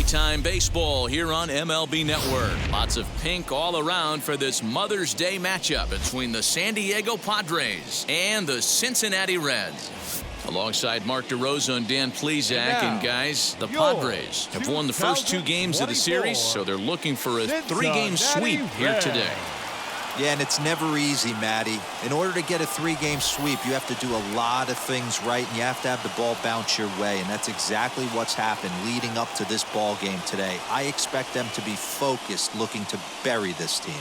Daytime baseball here on MLB Network. Lots of pink all around for this Mother's Day matchup between the San Diego Padres and the Cincinnati Reds. Alongside Mark DeRosa and Dan Plesac, and guys, the Padres have won the first 2 games of the series, so they're looking for a 3-game sweep here today. Yeah, and it's never easy, Matty. In order to get a 3-game sweep, you have to do a lot of things right, and you have to have the ball bounce your way, and that's exactly what's happened leading up to this ball game today. I expect them to be focused, looking to bury this team.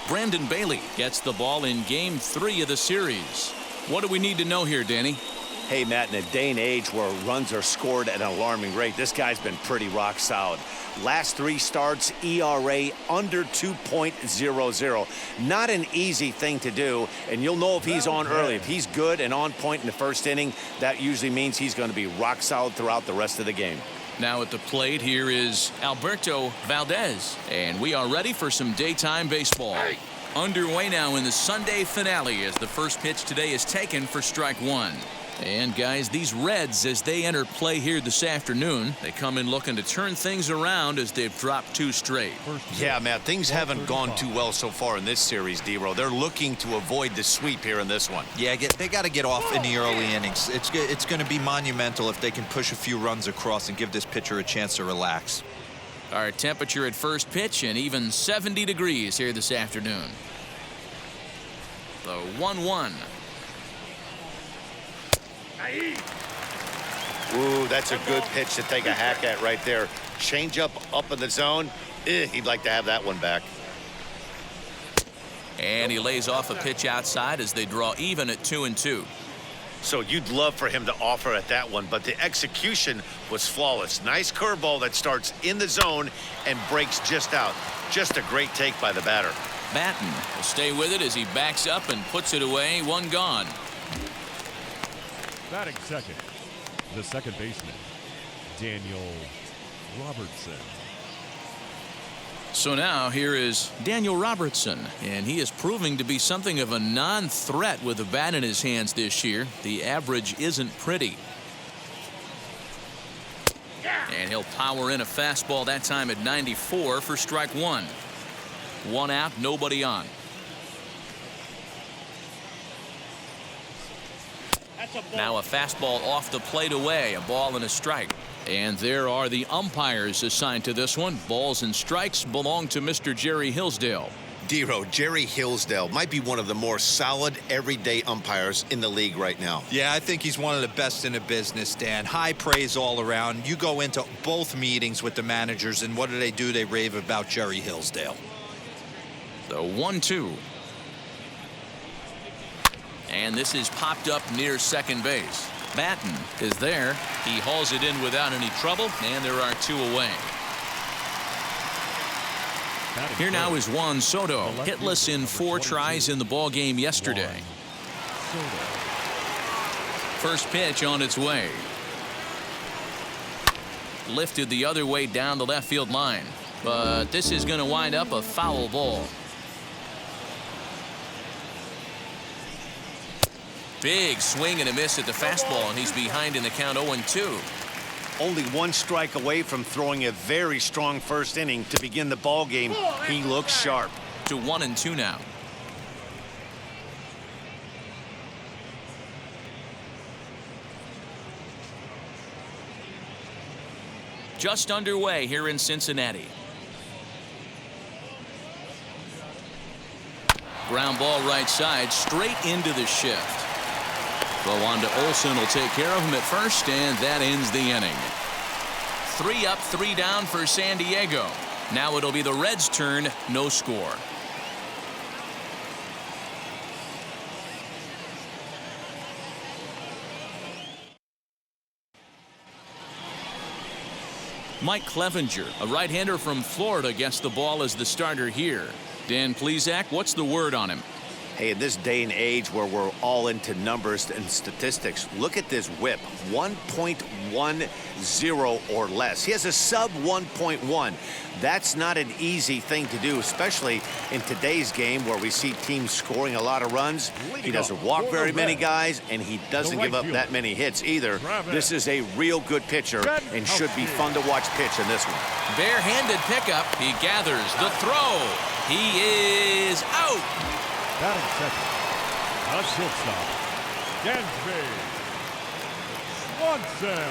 Brandon Bailey gets the ball in Game 3 of the series. What do we need to know here, Danny? Hey, Matt, in a day and age where runs are scored at an alarming rate, this guy's been pretty rock solid. Last 3 starts, ERA under 2.00. Not an easy thing to do, and you'll know if he's on early. If he's good and on point in the first inning, that usually means he's going to be rock solid throughout the rest of the game. Now at the plate, here is Alberto Valdez, and we are ready for some daytime baseball. Underway now in the Sunday finale as the first pitch today is taken for strike 1. And guys, these Reds, as they enter play here this afternoon, they come in looking to turn things around as they've dropped 2 straight. Yeah, Matt, things haven't gone too well so far in this series, D-Row. They're looking to avoid the sweep here in this one. Yeah, they got to get off in the early innings. It's going to be monumental if they can push a few runs across and give this pitcher a chance to relax. Our temperature at first pitch and even 70 degrees here this afternoon. The 1-1. Ooh, that's a good pitch to take a hack at right there. Change up in the zone. He'd like to have that one back. And he lays off a pitch outside as they draw even at 2-2. So you'd love for him to offer at that one, but the execution was flawless. Nice curveball that starts in the zone and breaks just out. Just a great take by the batter. Batten will stay with it as he backs up and puts it away. 1 gone. Batting second, the second baseman, Daniel Robertson. So now here is Daniel Robertson, and he is proving to be something of a non-threat with the bat in his hands this year. The average isn't pretty. And he'll power in a fastball that time at 94 for strike 1. 1 out, nobody on. Now a fastball off the plate away, a ball and a strike. And there are the umpires assigned to this one. Balls and strikes belong to Mr. Jerry Hillsdale. D-Row, Jerry Hillsdale might be one of the more solid everyday umpires in the league right now. Yeah, I think he's one of the best in the business, Dan. High praise all around. You go into both meetings with the managers, and what do? They rave about Jerry Hillsdale. The 1-2. And this is popped up near second base. Batten is there. He hauls it in without any trouble, and there are 2 away. Here now is Juan Soto, hitless in 4 tries in the ball game yesterday. First pitch on its way. Lifted the other way down the left field line, but this is going to wind up a foul ball. Big swing and a miss at the fastball, and he's behind in the count 0-2. Only 1 strike away from throwing a very strong first inning to begin the ball game. He looks sharp. To 1-2 now. Just underway here in Cincinnati. Ground ball right side, straight into the shift. Throw on to Olsen will take care of him at first, and that ends the inning. 3 up, 3 down for San Diego. Now it'll be the Reds' turn, no score. Mike Clevenger, a right-hander from Florida, gets the ball as the starter here. Dan Plesac, what's the word on him? Hey, in this day and age where we're all into numbers and statistics, look at this whip, 1.10 or less. He has a sub 1.1. That's not an easy thing to do, especially in today's game where we see teams scoring a lot of runs. He doesn't walk very many guys, and he doesn't give up that many hits either. This is a real good pitcher and should be fun to watch pitch in this one. Barehanded pickup. He gathers the throw. He is out. Batting second, a shortstop, Dansby Swanson.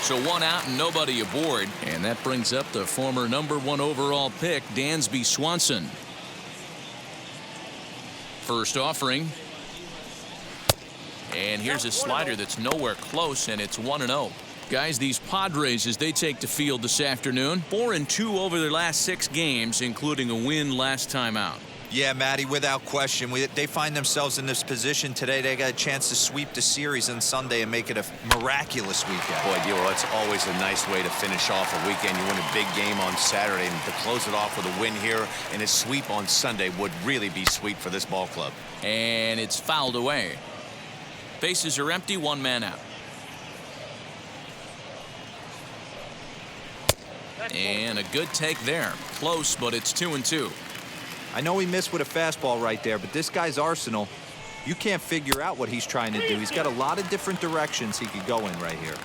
So one out and nobody aboard, and that brings up the former #1 overall pick, Dansby Swanson. First offering. And here's a slider that's nowhere close, and it's 1-0. Guys, these Padres, as they take the field this afternoon, 4-2 over their last 6 games, including a win last time out. Yeah, Matty, without question. They find themselves in this position today. They got a chance to sweep the series on Sunday and make it a miraculous weekend. Boy, Dero, that's always a nice way to finish off a weekend. You win a big game on Saturday, and to close it off with a win here and a sweep on Sunday would really be sweet for this ball club. And it's fouled away. Bases are empty, 1 man out. And a good take there. Close, but it's 2-2. I know he missed with a fastball right there, but this guy's arsenal, you can't figure out what he's trying to do. He's got a lot of different directions he could go in right here.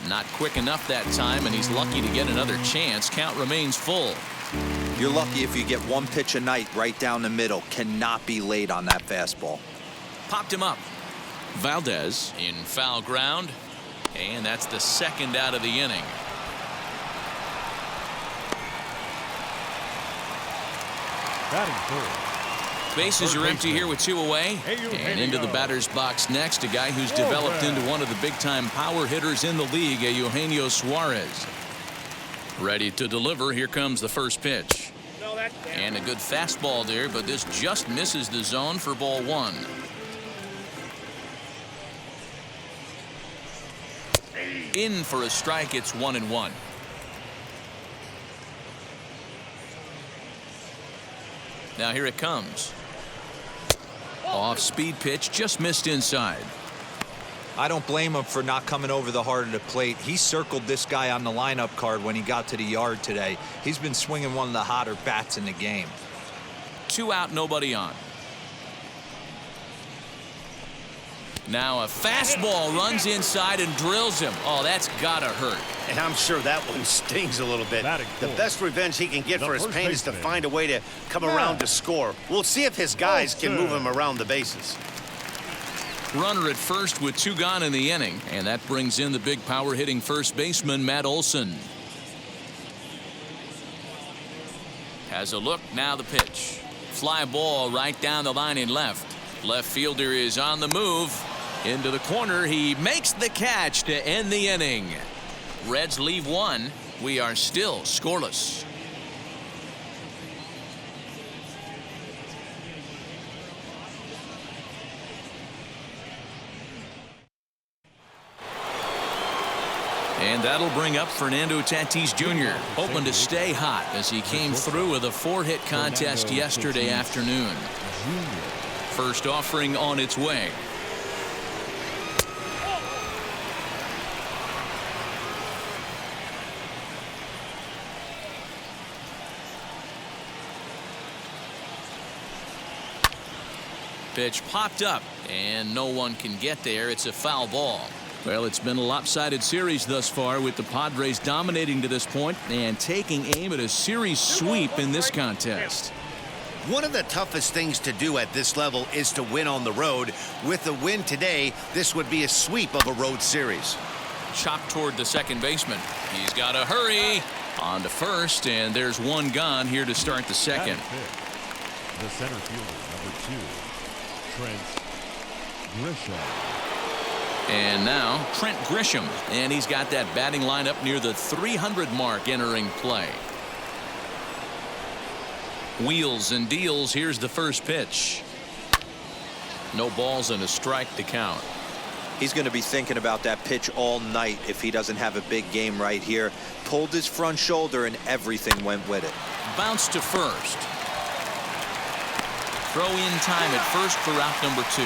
Not quick enough that time, and he's lucky to get another chance. Count remains full. You're lucky if you get 1 pitch a night right down the middle. Cannot be late on that fastball. Popped him up. Valdez in foul ground, and that's the 2nd out of the inning. Batting third. Bases are empty here with 2 away. And into the batter's box next, a guy who's developed into one of the big-time power hitters in the league, Eugenio Suarez. Ready to deliver. Here comes the first pitch. And a good fastball there, but this just misses the zone for ball 1. In for a strike. It's 1-1. Now here it comes. Off-speed pitch, just missed inside. I don't blame him for not coming over the heart of the plate. He circled this guy on the lineup card when he got to the yard today. He's been swinging one of the hotter bats in the game. 2 out, nobody on. Now a fastball runs inside and drills him. Oh, that's gotta hurt. And I'm sure that one stings a little bit. The best revenge he can get for his pain is to find a way to come around to score. We'll see if his guys can move him around the bases. Runner at first with 2 gone in the inning, and that brings in the big power hitting first baseman Matt Olson. Has a look. Now the pitch. Fly ball right down the line in left. Left fielder is on the move. Into the corner. He makes the catch to end the inning. Reds leave 1. We are still scoreless. And that'll bring up Fernando Tatis Jr., hoping to stay hot as he came through with a 4-hit contest yesterday afternoon. First offering on its way. Pitch popped up, and no one can get there. It's a foul ball. Well, it's been a lopsided series thus far, with the Padres dominating to this point and taking aim at a series sweep in this contest. One of the toughest things to do at this level is to win on the road. With the win today, this would be a sweep of a road series. Chopped toward the second baseman. He's got to hurry. On to first, and there's 1 gone here to start the second. The center fielder, number 2, Trent Grisham. And now Trent Grisham, and he's got that batting lineup near the 300 mark entering play. Wheels and deals. Here's the first pitch. No balls and a strike to count. He's going to be thinking about that pitch all night if he doesn't have a big game right here. Pulled his front shoulder and everything went with it. Bounce to first. Throw in time at first for out number 2.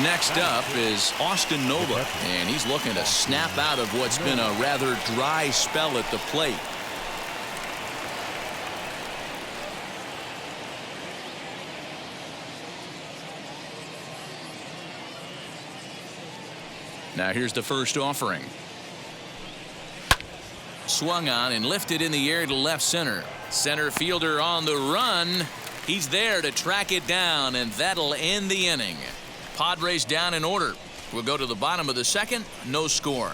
Next up is Austin Nova, and he's looking to snap out of what's been a rather dry spell at the plate. Now here's the first offering. Swung on and lifted in the air to left center. Center fielder on the run. He's there to track it down, and that'll end the inning. Padres down in order. We'll go to the bottom of the second. No score.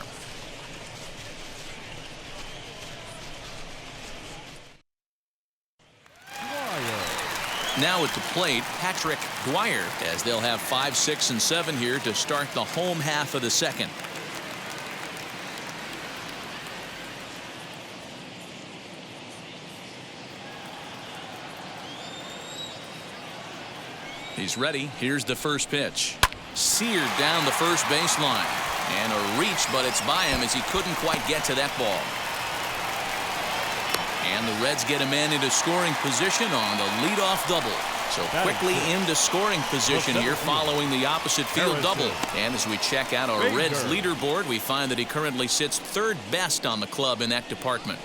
Now at the plate, Patrick Dwyer, as they'll have 5, 6, and 7 here to start the home half of the second. He's ready. Here's the first pitch. Seared down the first baseline. And a reach, but it's by him as he couldn't quite get to that ball. And the Reds get a man into scoring position on the leadoff double. So quickly into scoring position here following the opposite field double. And as we check out our Reds leaderboard, we find that he currently sits 3rd best on the club in that department.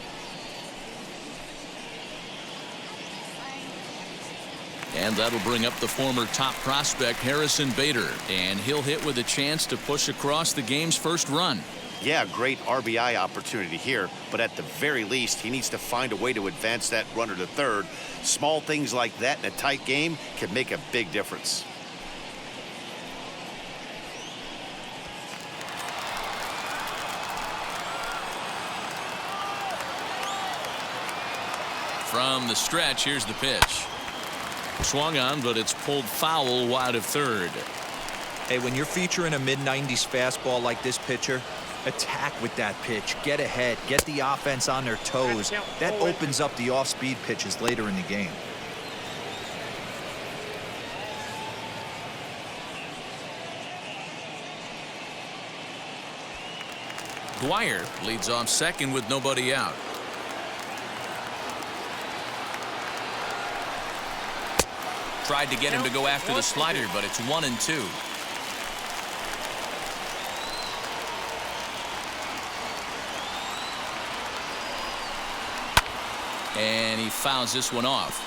And that'll bring up the former top prospect Harrison Bader, and he'll hit with a chance to push across the game's first run. Yeah, great RBI opportunity here, but at the very least he needs to find a way to advance that runner to third. Small things like that in a tight game can make a big difference. From the stretch, here's the pitch. Swung on, but it's pulled foul wide of third. Hey, when you're featuring a mid-90s fastball like this pitcher, attack with that pitch. Get ahead. Get the offense on their toes. That opens up the off-speed pitches later in the game. Dwyer leads off second with nobody out. Tried to get him to go after the slider, but it's 1-2. And he fouls this one off.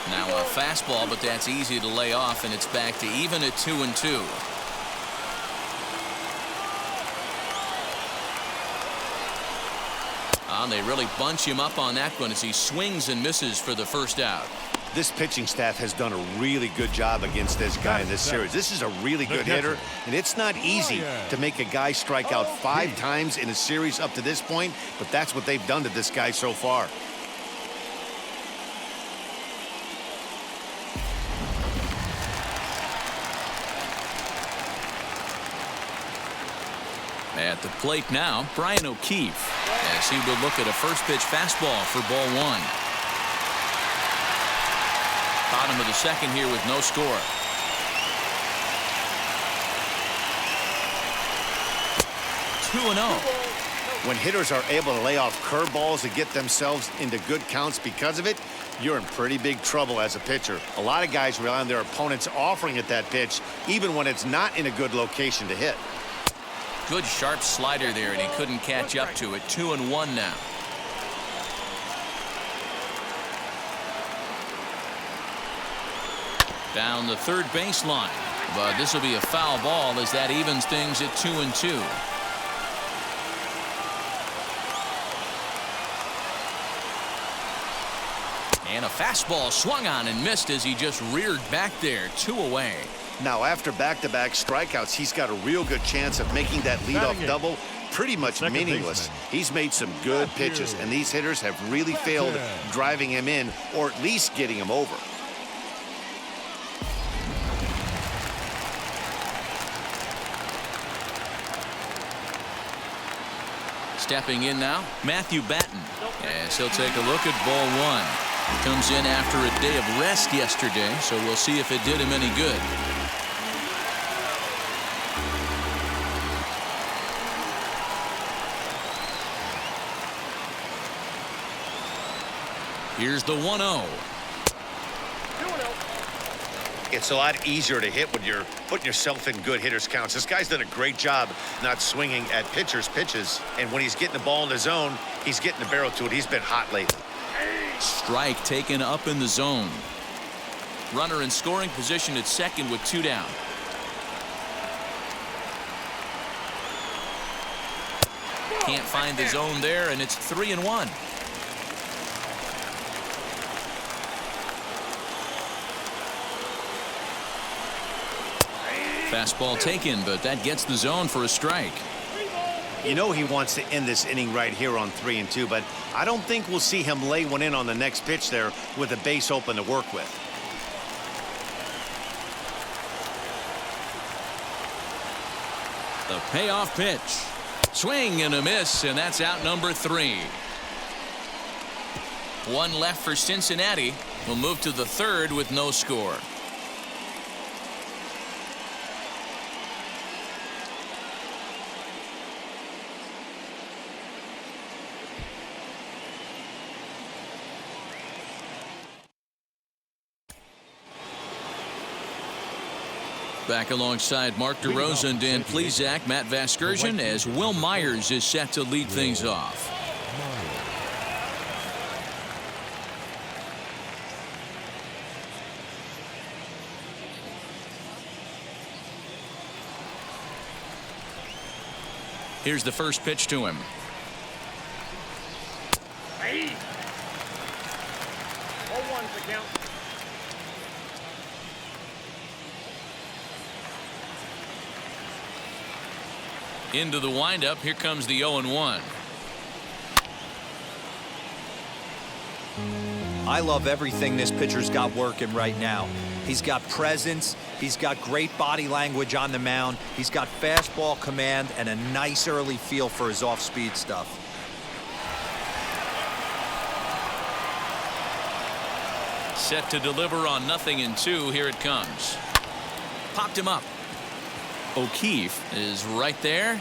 Now a fastball, but that's easy to lay off, and it's back to even at 2-2. They really bunch him up on that one as he swings and misses for the first out. This pitching staff has done a really good job against this guy in this series. This is a really good hitter, and it's not easy to make a guy strike out 5 times in a series up to this point, but that's what they've done to this guy so far. At the plate now, Brian O'Keefe, as he will look at a first pitch fastball for ball 1. Bottom of the second here with no score. Two 2-0. When hitters are able to lay off curveballs and get themselves into good counts because of it, you're in pretty big trouble as a pitcher. A lot of guys rely on their opponents offering at that pitch, even when it's not in a good location to hit. Good sharp slider there, and he couldn't catch up to it. 2-1 now. Down the third baseline, but this will be a foul ball as that evens things at 2-2. And a fastball swung on and missed as he just reared back there. 2 away. Now, after back-to-back strikeouts, he's got a real good chance of making that leadoff double pretty much meaningless. He's made some good pitches, and these hitters have really failed driving him in or at least getting him over. Stepping in now, Matthew Batten. Yes, he'll take a look at ball one. He comes in after a day of rest yesterday, so we'll see if it did him any good. Here's the 1-0. It's a lot easier to hit when you're putting yourself in good hitters counts. This guy's done a great job not swinging at pitchers' pitches. And when he's getting the ball in the zone, he's getting the barrel to it. He's been hot lately. Strike taken up in the zone. Runner in scoring position at second with 2 down. Can't find the zone there, and it's 3-1. Fastball taken, but that gets the zone for a strike. You know he wants to end this inning right here on 3-2, but I don't think we'll see him lay one in on the next pitch there with a base open to work with. The payoff pitch. Swing and a miss, and that's out number 3. One left for Cincinnati. We'll move to the third with no score. Back alongside Mark DeRosa and Dan Plesac, Matt Vasgersian, as Will Myers is set to lead things off. Here's the first pitch to him. Hey. 0-1's the count. Into the windup. Here comes the 0-1. I love everything this pitcher's got working right now. He's got presence. He's got great body language on the mound. He's got fastball command and a nice early feel for his off-speed stuff. Set to deliver on 0-2. Here it comes. Popped him up. O'Keefe is right there,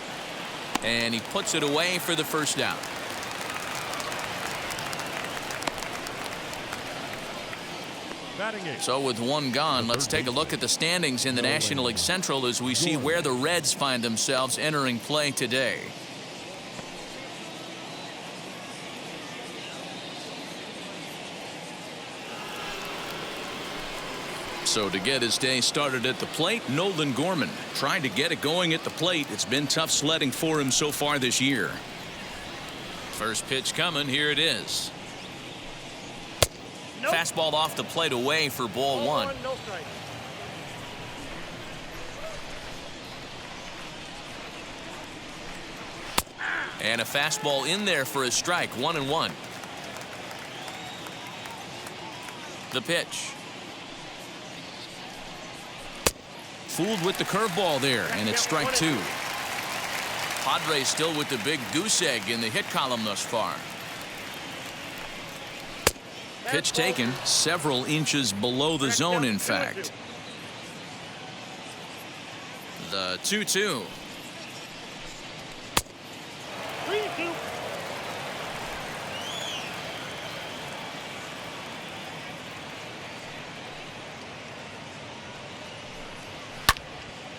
and he puts it away for the first down. So with one gone, let's take a look at the standings in the National League Central as we see where the Reds find themselves entering play today. So to get his day started at the plate, Nolan Gorman trying to get it going at the plate. It's been tough sledding for him so far this year. First pitch coming. Here it is. Nope. Fastball off the plate away for ball 1. No strike. And a fastball in there for a strike. 1-1. The pitch. Fooled with the curveball there, and it's strike 2. Padres still with the big goose egg in the hit column thus far. Pitch taken several inches below the zone, in fact. The 2-2. 3-2.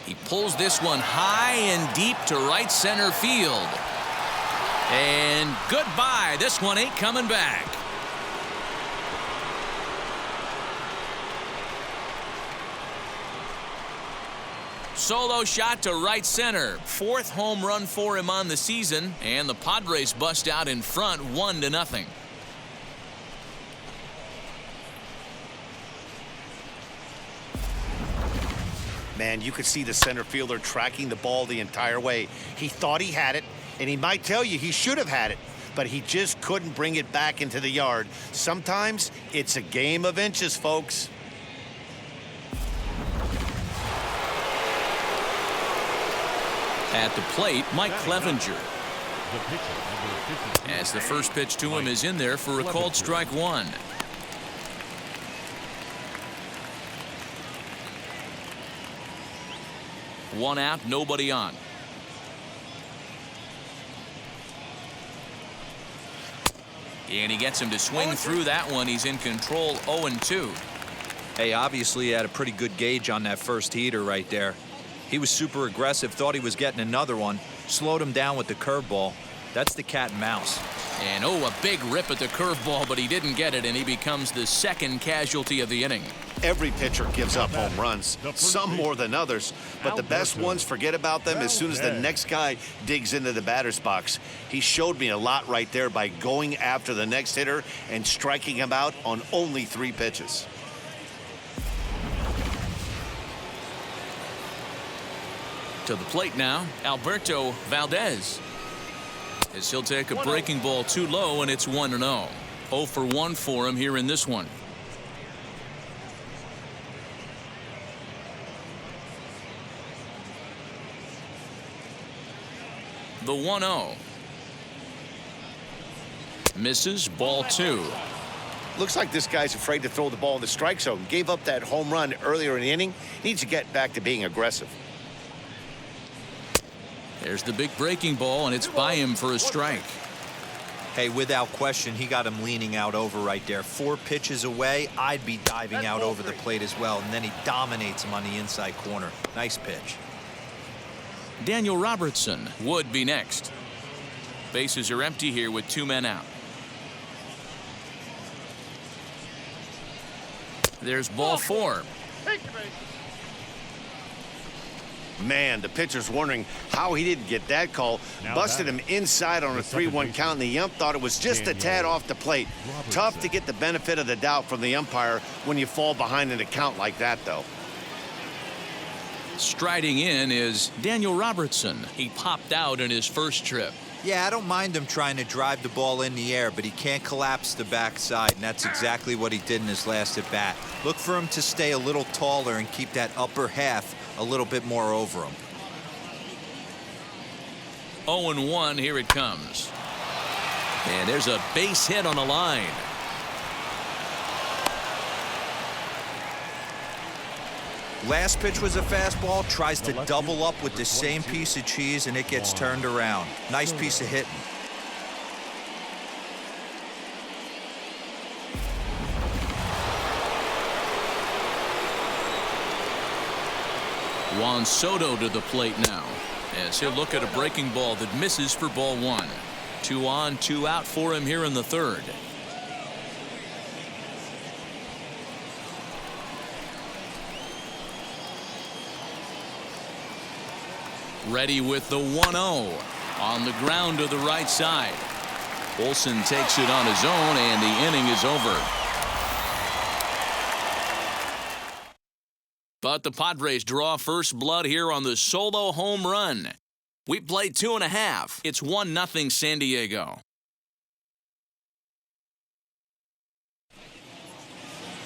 He pulls this one high and deep to right center field. And goodbye. This one ain't coming back. Solo shot to right center. 4th home run for him on the season, and the Padres bust out in front 1-0. Man, you could see the center fielder tracking the ball the entire way. He thought he had it, and he might tell you he should have had it, but he just couldn't bring it back into the yard. Sometimes it's a game of inches, folks. At the plate, Mike Clevenger. The pitcher, As the first pitch to him is in there for a called strike one. One out, nobody on. And he gets him to swing through that one. He's in control, 0-2. Hey, obviously he had a pretty good gauge on that first heater right there. He was super aggressive, thought he was getting another one, slowed him down with the curveball. That's the cat and mouse. And a big rip at the curveball, but he didn't get it, and he becomes the second casualty of the inning. Every pitcher gives up home runs, some more than others, but the best ones forget about them as soon as the next guy digs into the batter's box. He showed me a lot right there by going after the next hitter and striking him out on only 3 pitches. To the plate now, Alberto Valdez. As he'll take a breaking ball too low, and it's 1-0. 0 for 1 for him here in this one. The 1-0. Misses, ball 2. Looks like this guy's afraid to throw the ball in the strike zone. Gave up that home run earlier in the inning. Needs to get back to being aggressive. There's the big breaking ball, and it's by him for a strike. Hey, without question, he got him leaning out over right there. 4 pitches away, I'd be diving out over the plate as well, and then he dominates him on the inside corner. Nice pitch. Daniel Robertson would be next. Bases are empty here with 2 men out. There's ball 4. Man, the pitcher's wondering how he didn't get that call. Busted him inside on a 3-1 count, and the ump thought it was just a tad off the plate. Tough to get the benefit of the doubt from the umpire when you fall behind in a count like that, though. Striding in is Daniel Robertson. He popped out in his first trip. Yeah, I don't mind him trying to drive the ball in the air, but he can't collapse the backside, and that's exactly what he did in his last at bat. Look for him to stay a little taller and keep that upper half a little bit more over him. 0-1, here it comes. And there's a base hit on the line. Last pitch was a fastball, tries to double up with the same piece of cheese, and it gets turned around. Nice piece of hitting. Juan Soto to the plate now, as he'll look at a breaking ball that misses for ball 1. 2 on, 2 out for him here in the third. Ready with the 1-0 on the ground to the right side. Olsen takes it on his own, and the inning is over. But the Padres draw first blood here on the solo home run. We played 2.5. It's 1-0 San Diego.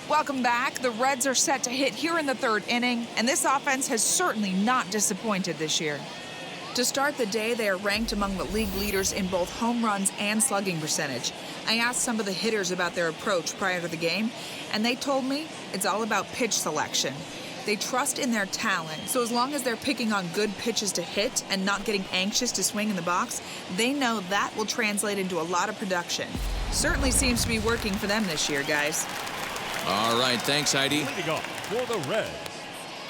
Welcome back. The Reds are set to hit here in the third inning, and this offense has certainly not disappointed this year. To start the day, they are ranked among the league leaders in both home runs and slugging percentage. I asked some of the hitters about their approach prior to the game, and they told me it's all about pitch selection. They trust in their talent, so as long as they're picking on good pitches to hit and not getting anxious to swing in the box, they know that will translate into a lot of production. Certainly seems to be working for them this year, guys. All right, thanks, Heidi. Leading off for the Reds.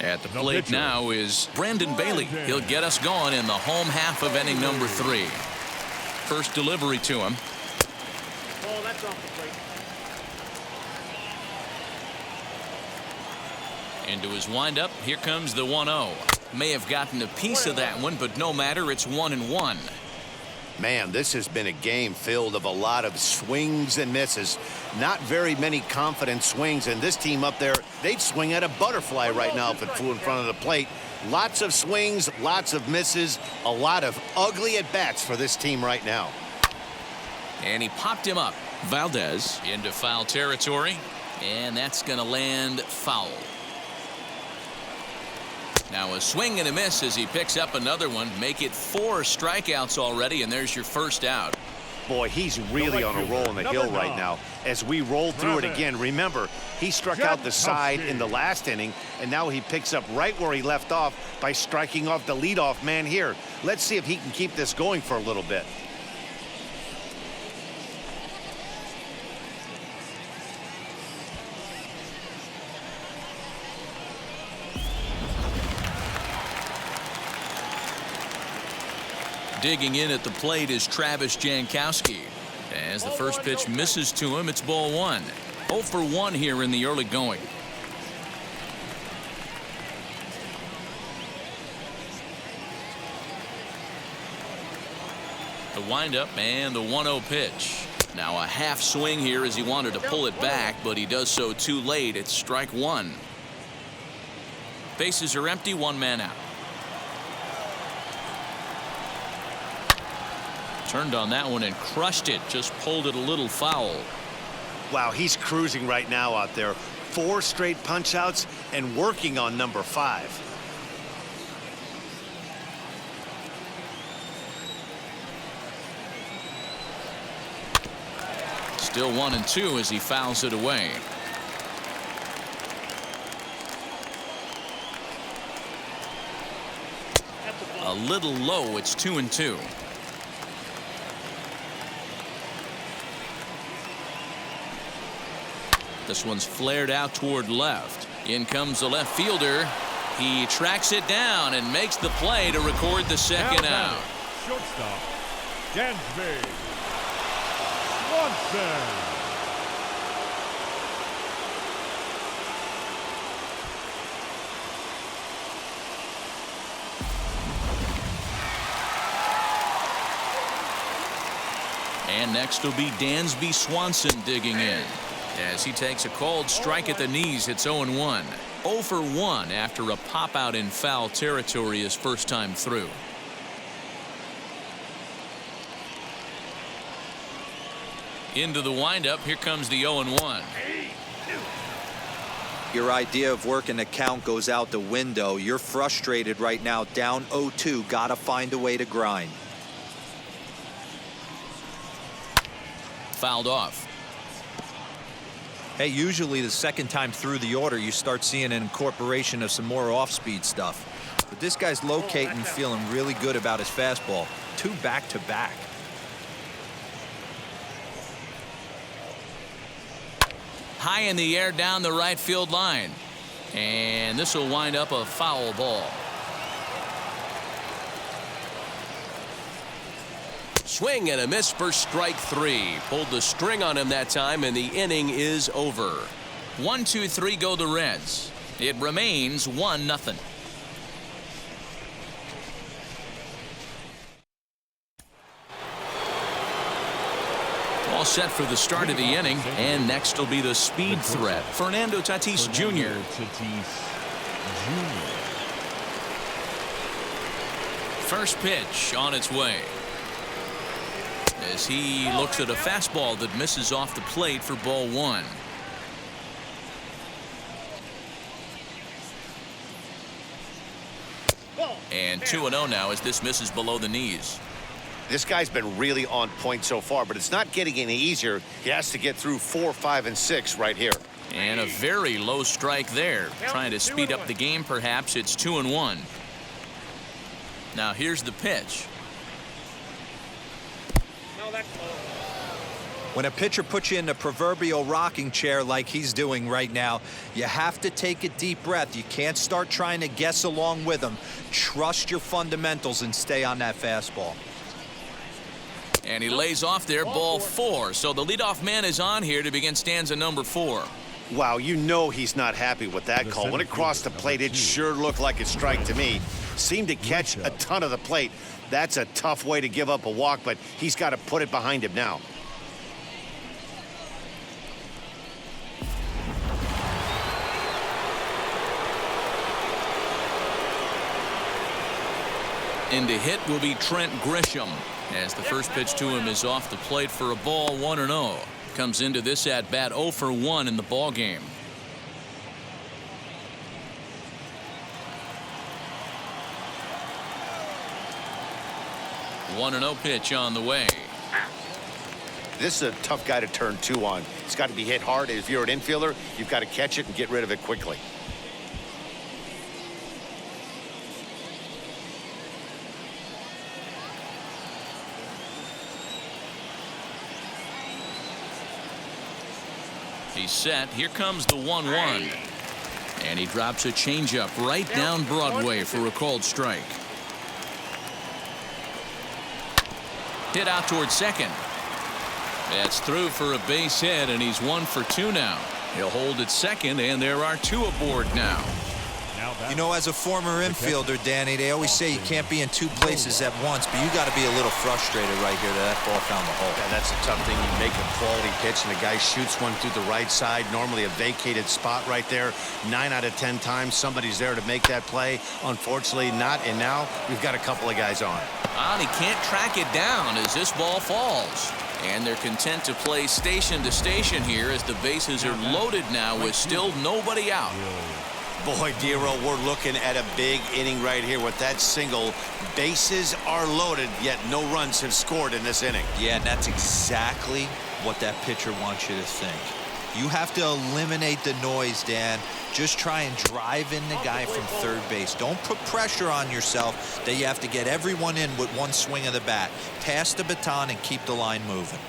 At the plate now is Brandon Bailey. He'll get us going in the home half of inning number 3. First delivery to him. Oh, that's off the plate. Into his windup, here comes the 1-0. May have gotten a piece of that one, but no matter, it's 1-1. Man, this has been a game filled of a lot of swings and misses. Not very many confident swings, and this team up there, they'd swing at a butterfly right now if it flew in front of the plate. Lots of swings, lots of misses, a lot of ugly at-bats for this team right now. And he popped him up. Valdez into foul territory, and that's going to land foul. Now a swing and a miss as he picks up another one. Make it 4 strikeouts already, and there's your first out. Boy, he's really on a roll in the hill right now. As we roll through it again, remember, he struck out the side in the last inning, and now he picks up right where he left off by striking off the leadoff man here. Let's see if he can keep this going for a little bit. Digging in at the plate is Travis Jankowski. As the first pitch misses to him, it's ball one. 0 for 1 here in the early going. The windup and the 1-0 pitch. Now a half swing here as he wanted to pull it back, but he does so too late. It's strike one. Bases are empty, one man out. Turned on that one and crushed it. Just pulled it a little foul. Wow, he's cruising right now out there. 4 straight punch outs and working on number 5. Still 1-2 as he fouls it away. A little low. It's 2-2. This one's flared out toward left. In comes the left fielder. He tracks it down and makes the play to record the second out. Shortstop, Dansby Swanson. And next will be Dansby Swanson digging in. As he takes a called strike at the knees, it's 0-1. 0 for 1 after a pop out in foul territory his first time through. Into the windup. Here comes the 0-1. Your idea of working the count goes out the window. You're frustrated right now, down 0-2. Got to find a way to grind. Fouled off. Hey, usually the second time through the order, you start seeing an incorporation of some more off-speed stuff. But this guy's locating, feeling really good about his fastball. 2 back-to-back. High in the air down the right field line. And this will wind up a foul ball. Swing and a miss for strike 3. Pulled the string on him that time, and the inning is over. 1-2-3 go the Reds. It remains 1-0. All set for the start of the inning, and next will be the speed threat, Fernando Tatis Jr. First pitch on its way. As he looks at a fastball that misses off the plate for ball 1. And 2-0 now as this misses below the knees. This guy's been really on point so far, but it's not getting any easier. He has to get through 4, 5, and 6 right here. And a very low strike there. Trying to speed up the game, perhaps. It's 2-1. Now here's the pitch. When a pitcher puts you in the proverbial rocking chair like he's doing right now, you have to take a deep breath. You can't start trying to guess along with him. Trust your fundamentals and stay on that fastball. And he lays off there, ball 4. So the leadoff man is on here to begin stanza number 4. Wow, you know he's not happy with that call. When it crossed the plate, it sure looked like a strike to me. Seemed to catch a ton of the plate. That's a tough way to give up a walk, but he's got to put it behind him now. In to hit will be Trent Grisham, as the first pitch to him is off the plate for a ball, 1-0. Comes into this at bat 0 for 1 in the ball game. One 1-0 pitch on the way. This is a tough guy to turn 2 on. It's got to be hit hard. If you're an infielder, you've got to catch it and get rid of it quickly. He's set. Here comes the 1-1. And he drops a changeup right down Broadway for a called strike. Hit out towards second. That's through for a base hit, and he's 1 for 2 now. He'll hold at second, and there are 2 aboard now. You know, as a former infielder, Danny, they always say you can't be in 2 places at once, but you got to be a little frustrated right here that ball found the hole. Yeah, that's a tough thing. You make a quality pitch, and the guy shoots one through the right side, normally a vacated spot right there. 9 out of 10 times, somebody's there to make that play. Unfortunately, not, and now we've got a couple of guys on. And he can't track it down as this ball falls. And they're content to play station to station here as the bases are loaded now with still nobody out. Boy, Dero, we're looking at a big inning right here with that single. Bases are loaded, yet no runs have scored in this inning. Yeah, and that's exactly what that pitcher wants you to think. You have to eliminate the noise, Dan. Just try and drive in the guy from third base. Don't put pressure on yourself that you have to get everyone in with one swing of the bat. Pass the baton and keep the line moving.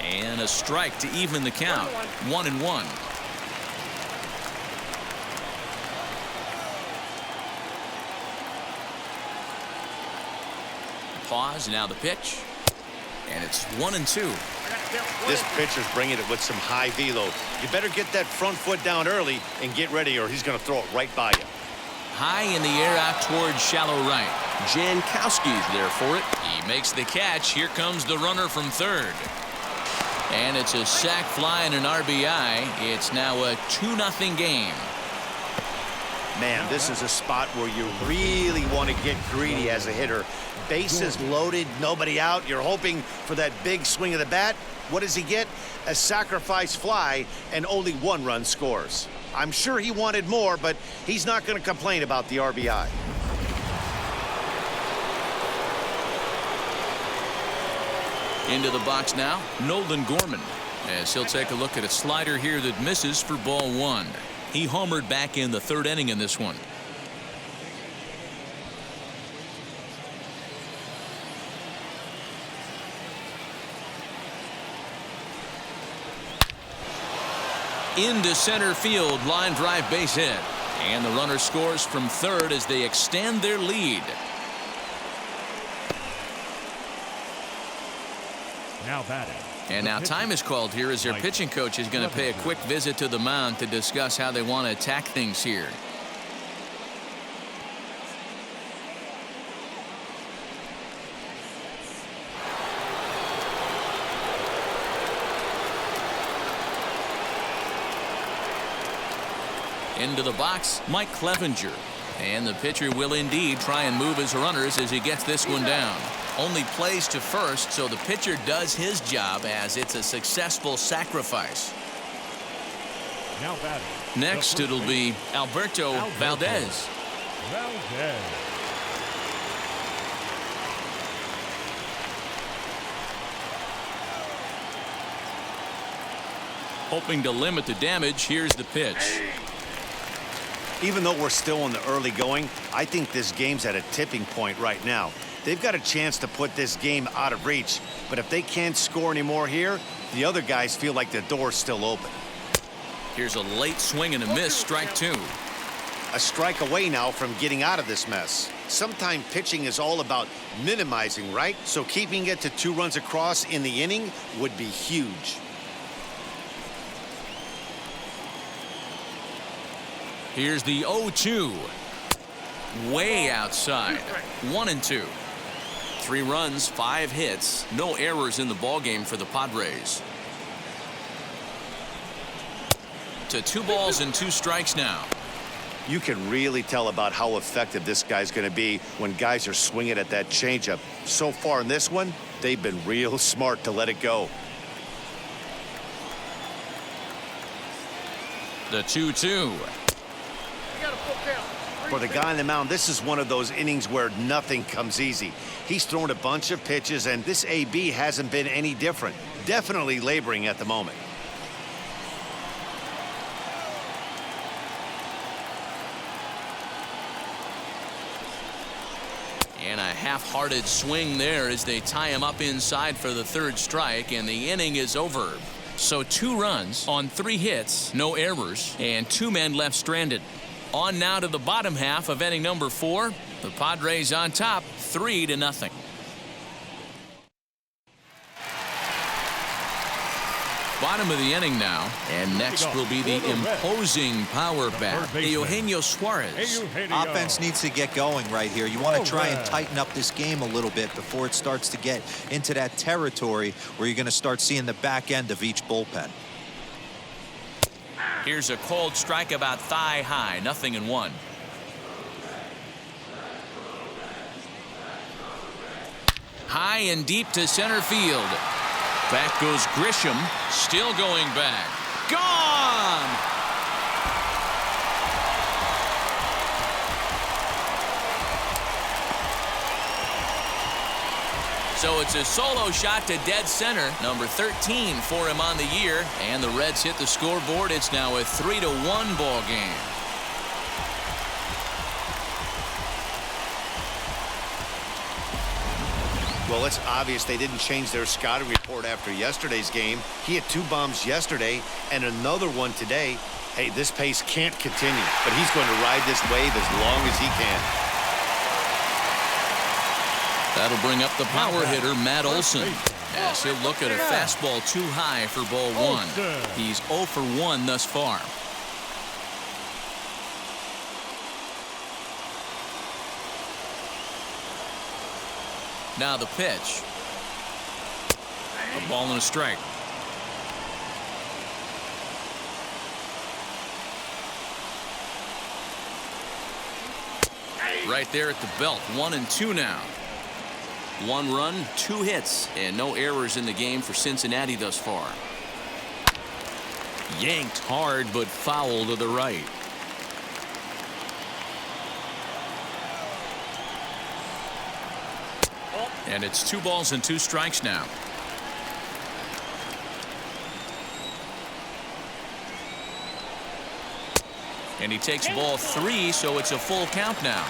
And a strike to even the count. 1-1. Pause, now the pitch. And it's 1-2. This pitcher's bringing it with some high velo. You better get that front foot down early and get ready, or he's going to throw it right by you. High in the air out towards shallow right. Jankowski's there for it. He makes the catch. Here comes the runner from third. And it's a sac fly and an RBI. It's now a 2-0 game. Man, this is a spot where you really want to get greedy as a hitter. Bases loaded, nobody out. You're hoping for that big swing of the bat. What does he get? A sacrifice fly, and only 1 run scores. I'm sure he wanted more, but he's not going to complain about the RBI. Into the box now, Nolan Gorman, as he'll take a look at a slider here that misses for ball 1. He homered back in the 3rd inning in this one. Into center field, line drive base hit. And the runner scores from third as they extend their lead. Now batting. And now time is called here as their pitching coach is going to pay a quick visit to the mound to discuss how they want to attack things here. Into the box, Mike Clevenger. And the pitcher will indeed try and move his runners as he gets this one down. Only plays to first, so the pitcher does his job as it's a successful sacrifice. Now batting. Next, it'll be Alberto Valdez. Valdez. Hoping to limit the damage, here's the pitch. Even though we're still in the early going, I think this game's at a tipping point right now. They've got a chance to put this game out of reach, but if they can't score anymore here, the other guys feel like the door's still open. Here's a late swing and a miss, strike 2. A strike away now from getting out of this mess. Sometimes pitching is all about minimizing, right? So keeping it to 2 runs across in the inning would be huge. Here's the 0-2. Way outside. 1-2. 3 runs, 5 hits, no errors in the ballgame for the Padres. To 2 balls and 2 strikes now. You can really tell about how effective this guy's going to be when guys are swinging at that changeup. So far in this one, they've been real smart to let it go. The 2-2. You got a full count. For the guy on the mound, this is one of those innings where nothing comes easy. He's thrown a bunch of pitches, and this AB hasn't been any different. Definitely laboring at the moment. And a half-hearted swing there as they tie him up inside for the third strike, and the inning is over. So 2 runs on 3 hits, no errors, and 2 men left stranded. On now to the bottom half of inning number 4. The Padres on top, 3-0. Bottom of the inning now, and next will be the imposing power bat, Eugenio Suarez. Offense needs to get going right here. You want to try and tighten up this game a little bit before it starts to get into that territory where you're going to start seeing the back end of each bullpen. Here's a cold strike about thigh high, 0-1. High and deep to center field. Back goes Grisham, still going back. Gone! So it's a solo shot to dead center, number 13 for him on the year, and the Reds hit the scoreboard. It's now a 3-1 ball game. Well, it's obvious they didn't change their scouting report after yesterday's game. He had 2 bombs yesterday and another one today. Hey, this pace can't continue, but he's going to ride this wave as long as he can. That'll bring up the power hitter, Matt Olson, as he'll look at a fastball too high for ball 1. He's 0 for 1 thus far. Now the pitch. A ball and a strike. Right there at the belt. 1-2 now. 1 run, 2 hits, and no errors in the game for Cincinnati thus far. Yanked hard, but foul to the right. And it's 2 balls and 2 strikes now. And he takes ball 3, so it's a full count now.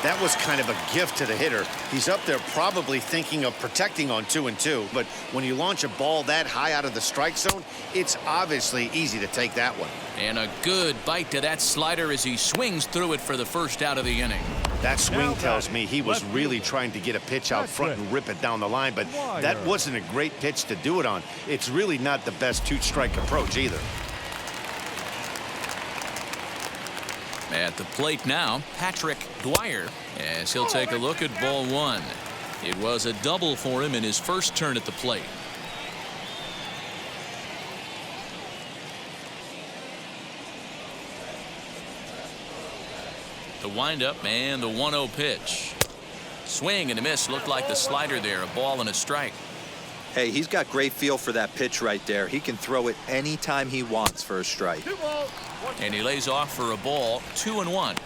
That was kind of a gift to the hitter. He's up there probably thinking of protecting on 2-2, but when you launch a ball that high out of the strike zone, it's obviously easy to take that one. And a good bite to that slider as he swings through it for the first out of the inning. That swing tells me he was really trying to get a pitch out front and rip it down the line, but that wasn't a great pitch to do it on. It's really not the best 2-strike approach either. At the plate now, Patrick Dwyer, as he'll take a look at ball 1. It was a double for him in his first turn at the plate. The windup and the 1-0 pitch. Swing and a miss. Looked like the slider there. A ball and a strike. Hey, he's got great feel for that pitch right there. He can throw it anytime he wants for a strike. And he lays off for a ball. 2-1.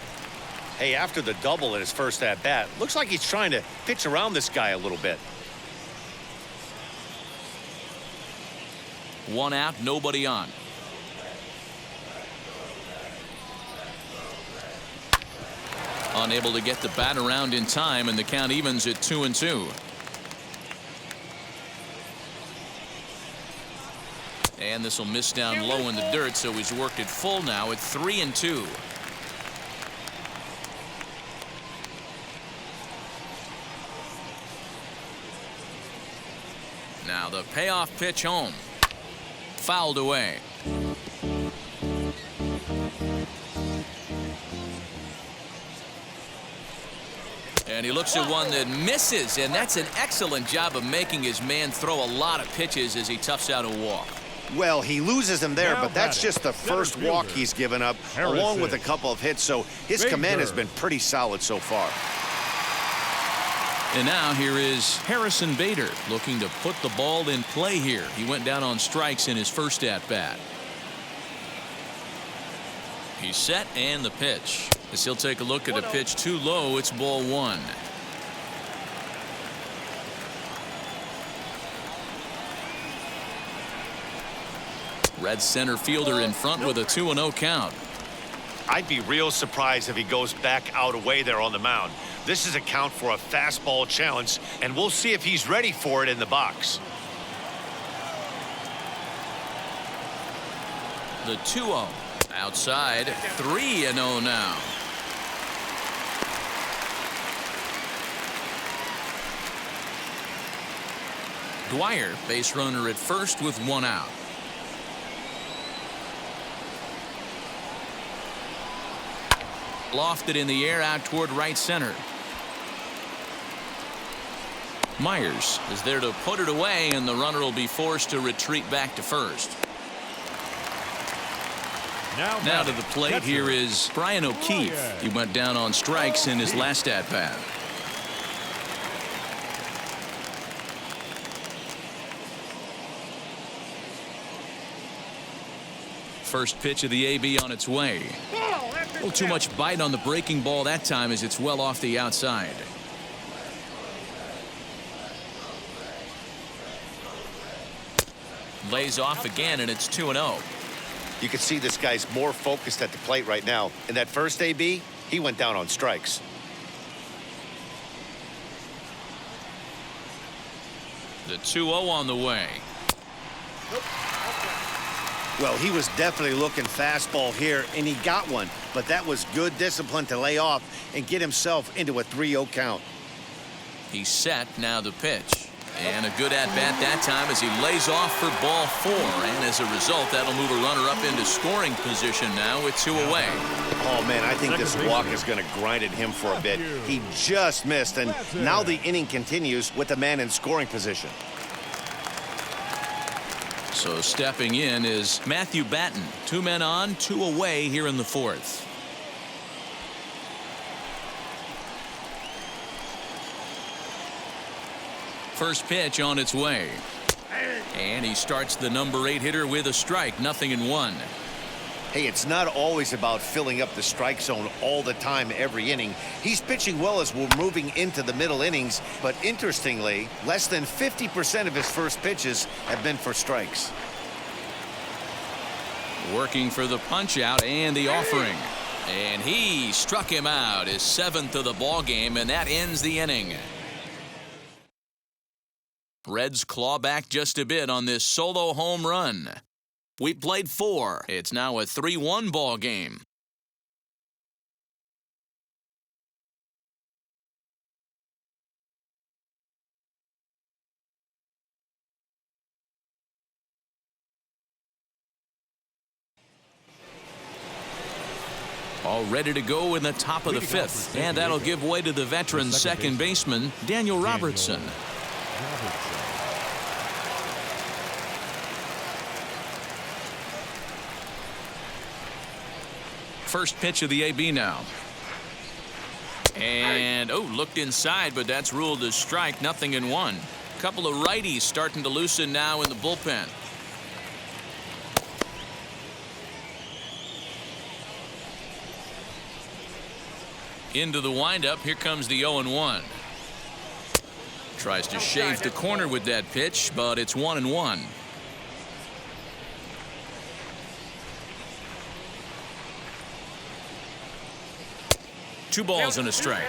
Hey, after the double in his first at bat, looks like he's trying to pitch around this guy a little bit. 1 out, nobody on. Unable to get the bat around in time, and the count evens at 2-2. And this will miss down low in the dirt, so he's worked it full now at 3-2. Now the payoff pitch home. Fouled away. And he looks at one that misses, and that's an excellent job of making his man throw a lot of pitches as he toughs out a walk. Well, he loses him there, but that's just the first walk he's given up, along with a couple of hits, so his command has been pretty solid so far. And now here is Harrison Bader looking to put the ball in play here. He went down on strikes in his first at bat. He's set and the pitch. As he'll take a look at a pitch too low, it's ball one. Red center fielder in front with a 2-0 count. I'd be real surprised if he goes back out away there on the mound. This is a count for a fastball challenge, and we'll see if he's ready for it in the box. The 2-0 outside, 3-0 now. Dwyer, base runner at first with one out. Lofted in the air out toward right center. Myers is there to put it away, and the runner will be forced to retreat back to first. Now to the plate, here is Brian O'Keefe. He went down on strikes in his last at-bat. First pitch of the AB on its way. A little too much bite on the breaking ball that time as it's well off the outside. Lays off again, and it's 2-0. You can see this guy's more focused at the plate right now. In that first AB, he went down on strikes. The 2-0 on the way. Well, he was definitely looking fastball here, and he got one. But that was good discipline to lay off and get himself into a 3-0 count. He's set, now the pitch. And a good at-bat that time as he lays off for ball 4. And as a result, that'll move a runner up into scoring position now with 2 away. Oh, man, I think this walk is going to grind at him for a bit. He just missed, and now the inning continues with the man in scoring position. So stepping in is Matthew Batten. 2 men on, 2 away here in the 4th. First pitch on its way. And he starts the number 8 hitter with a strike, 0-1. Hey, it's not always about filling up the strike zone all the time every inning. He's pitching well as we're moving into the middle innings, but interestingly, less than 50% of his first pitches have been for strikes. Working for the punch out and the offering. And he struck him out, his 7th of the ball game, and that ends the inning. Reds claw back just a bit on this solo home run. We played 4. It's now a 3-1 ball game. All ready to go in the top of the 5th, and that'll give way to the veteran second baseman, Daniel Robertson. First pitch of the AB now. And, looked inside, but that's ruled a strike, 0-1. Couple of righties starting to loosen now in the bullpen. Into the windup, here comes the 0-1. Tries to shave the corner with that pitch, but it's 1-1. Two balls and a strike.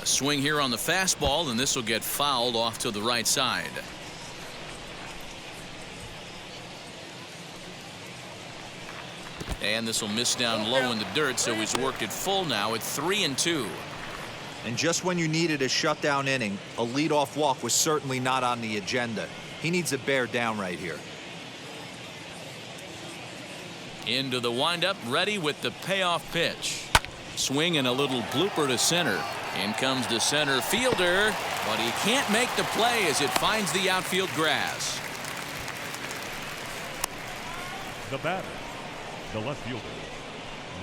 A swing here on the fastball, and this will get fouled off to the right side. And this will miss down low in the dirt, so he's worked it full now at 3-2. And just when you needed a shutdown inning, a leadoff walk was certainly not on the agenda. He needs to bear down right here. Into the windup, ready with the payoff pitch. Swing and a little blooper to center. In comes the center fielder, but he can't make the play as it finds the outfield grass. The batter, the left fielder,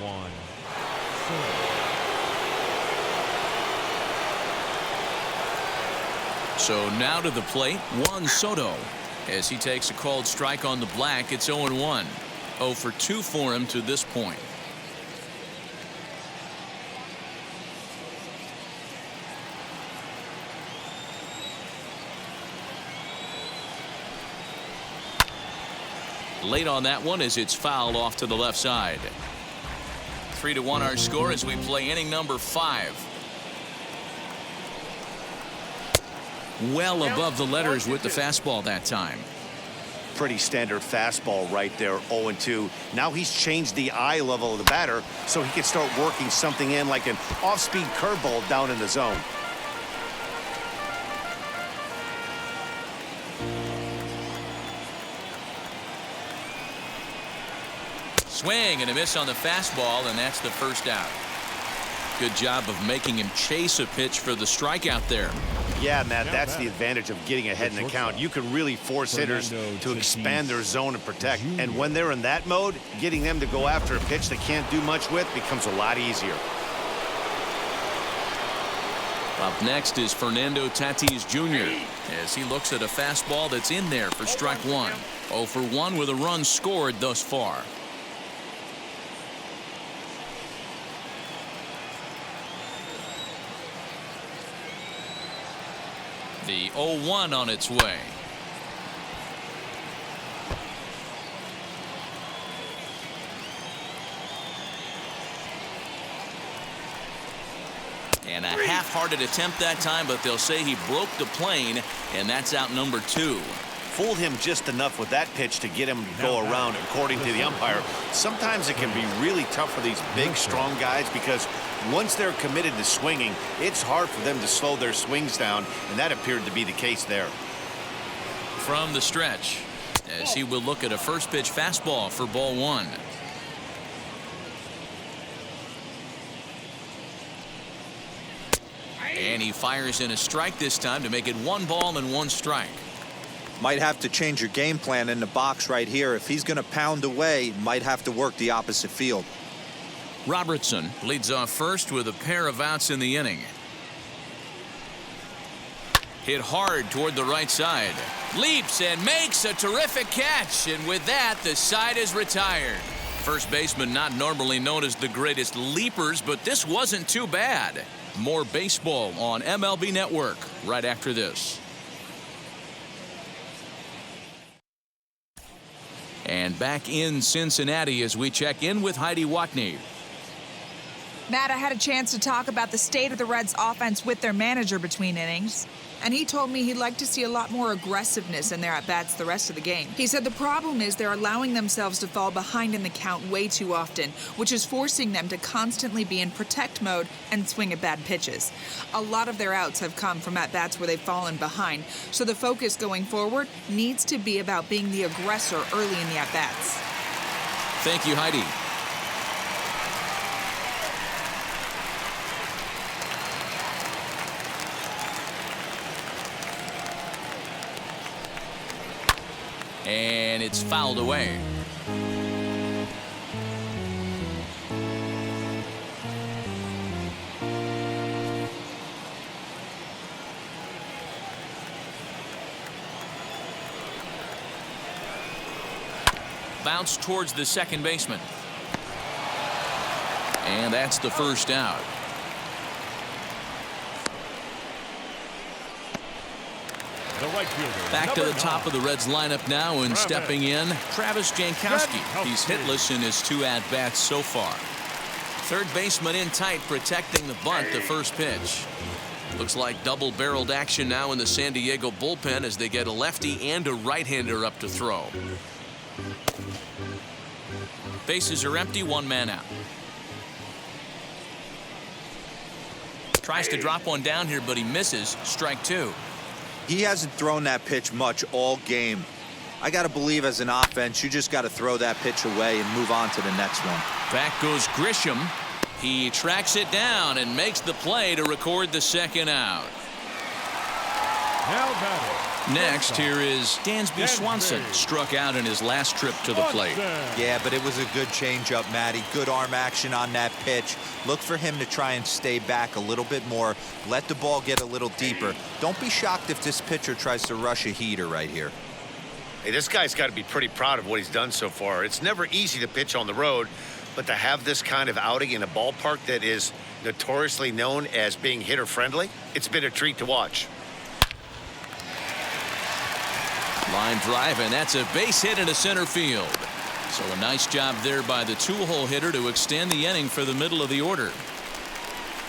1-4. So now to the plate, Juan Soto. As he takes a called strike on the black, it's 0-1. 0 for 2 for him to this point. Late on that one as it's fouled off to the left side. 3-1 our score as we play inning number 5. Well above the letters with the fastball that time. Pretty standard fastball right there, 0-2. Now he's changed the eye level of the batter so he can start working something in like an off-speed curveball down in the zone. Swing and a miss on the fastball, and that's the first out. Good job of making him chase a pitch for the strikeout there. Yeah, Matt, that's the advantage of getting ahead in the count. You can really force hitters to expand their zone and protect. And when they're in that mode, getting them to go after a pitch they can't do much with becomes a lot easier. Up next is Fernando Tatis Jr. as he looks at a fastball that's in there for strike 1. 0 for 1 with a run scored thus far. The 0-1 on its way. And a half-hearted attempt that time, but they'll say he broke the plane, and that's out number 2. Fooled him just enough with that pitch to get him to go around, according to the umpire. Sometimes it can be really tough for these big, strong guys because once they're committed to swinging, it's hard for them to slow their swings down, and that appeared to be the case there. From the stretch, as he will look at a first pitch fastball for ball 1. And he fires in a strike this time to make it 1 ball and 1 strike. Might have to change your game plan in the box right here. If he's going to pound away, might have to work the opposite field. Robertson leads off first with a pair of outs in the inning. Hit hard toward the right side. Leaps and makes a terrific catch. And with that, the side is retired. First baseman not normally known as the greatest leapers, but this wasn't too bad. More baseball on MLB Network right after this. And back in Cincinnati as we check in with Heidi Watney. Matt, I had a chance to talk about the state of the Reds offense with their manager between innings, and he told me he'd like to see a lot more aggressiveness in their at-bats the rest of the game. He said the problem is they're allowing themselves to fall behind in the count way too often, which is forcing them to constantly be in protect mode and swing at bad pitches. A lot of their outs have come from at-bats where they've fallen behind, so the focus going forward needs to be about being the aggressor early in the at-bats. Thank you, Heidi. And it's fouled away. Bounce towards the second baseman. And that's the first out. Back to the top of the Reds lineup now, and stepping in, Travis Jankowski. He's hitless in his 2 at-bats so far. Third baseman in tight, protecting the bunt, the first pitch. Looks like double-barreled action now in the San Diego bullpen as they get a lefty and a right-hander up to throw. Bases are empty, 1 man out. Tries to drop one down here, but he misses. Strike 2. He hasn't thrown that pitch much all game. I got to believe as an offense, you just got to throw that pitch away and move on to the next one. Back goes Grisham. He tracks it down and makes the play to record the second out. Now batting. Next, here is Dansby Swanson. Struck out in his last trip to the plate. Yeah, but it was a good changeup, Matty. Good arm action on that pitch. Look for him to try and stay back a little bit more. Let the ball get a little deeper. Don't be shocked if this pitcher tries to rush a heater right here. Hey, this guy's got to be pretty proud of what he's done so far. It's never easy to pitch on the road, but to have this kind of outing in a ballpark that is notoriously known as being hitter-friendly, it's been a treat to watch. Line drive, and that's a base hit into center field. So a nice job there by the two-hole hitter to extend the inning for the middle of the order.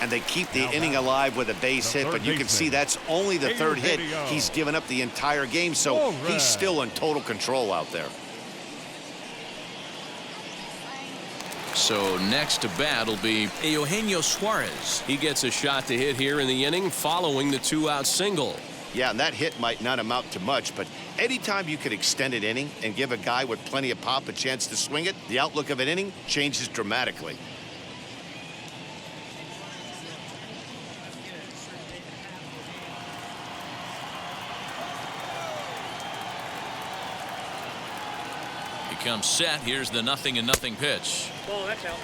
And they keep the inning alive with a base hit, but you can see that's only the third hit. He's given up the entire game, so he's still in total control out there. So next to bat will be Eugenio Suarez. He gets a shot to hit here in the inning following the two-out single. Yeah, and that hit might not amount to much, but anytime you can extend an inning and give a guy with plenty of pop a chance to swing it, the outlook of an inning changes dramatically. He comes set. Here's the 0-0 pitch. Oh, that's out.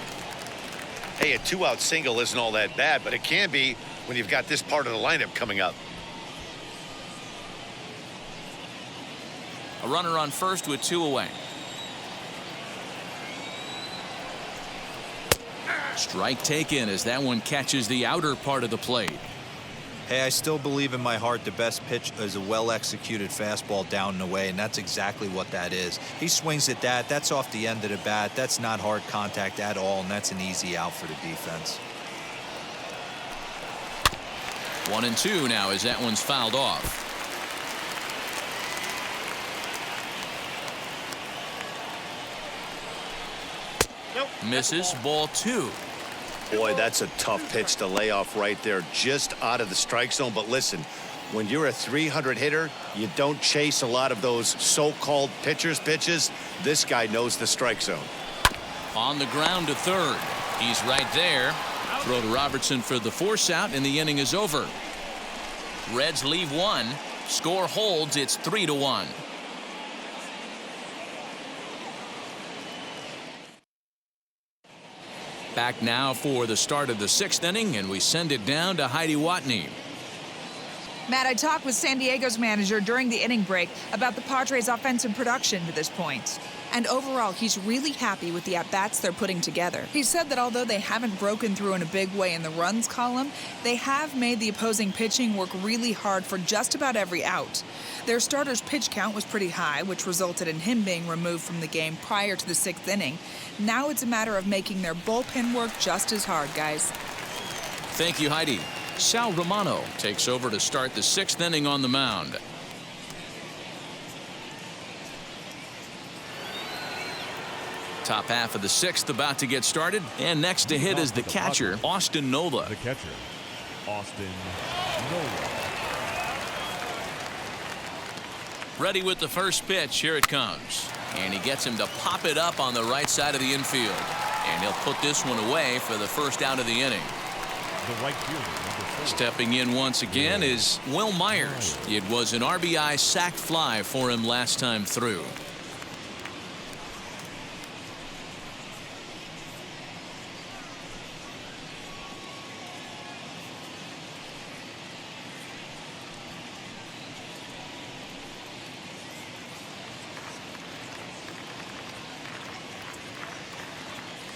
Hey, a two-out single isn't all that bad, but it can be when you've got this part of the lineup coming up. A runner on first with 2 away. Strike taken as that one catches the outer part of the plate. Hey, I still believe in my heart the best pitch is a well-executed fastball down and away, and that's exactly what that is. He swings at that. That's off the end of the bat. That's not hard contact at all, and that's an easy out for the defense. 1-2 now as that one's fouled off. Misses, ball 2. Boy, that's a tough pitch to lay off right there, just out of the strike zone. But listen, when you're a 300 hitter, you don't chase a lot of those so-called pitcher's pitches. This guy knows the strike zone. On the ground to third. He's right there. Throw to Robertson for the force out, and the inning is over. Reds leave 1. Score holds. It's 3-1. Back now for the start of the 6th inning, and we send it down to Heidi Watney. Matt, I talked with San Diego's manager during the inning break about the Padres' offensive production to this point. And overall, he's really happy with the at-bats they're putting together. He said that although they haven't broken through in a big way in the runs column, they have made the opposing pitching work really hard for just about every out. Their starter's pitch count was pretty high, which resulted in him being removed from the game prior to the 6th inning. Now it's a matter of making their bullpen work just as hard, guys. Thank you, Heidi. Sal Romano takes over to start the 6th inning on the mound. Top half of the 6th about to get started, and next to hit is the catcher, Austin Nola. The catcher, Austin Nola. Ready with the first pitch. Here it comes. And he gets him to pop it up on the right side of the infield. And he'll put this one away for the first out of the inning. The right fielder, number 4. Stepping in once again is Will Myers. It was an RBI sac fly for him last time through.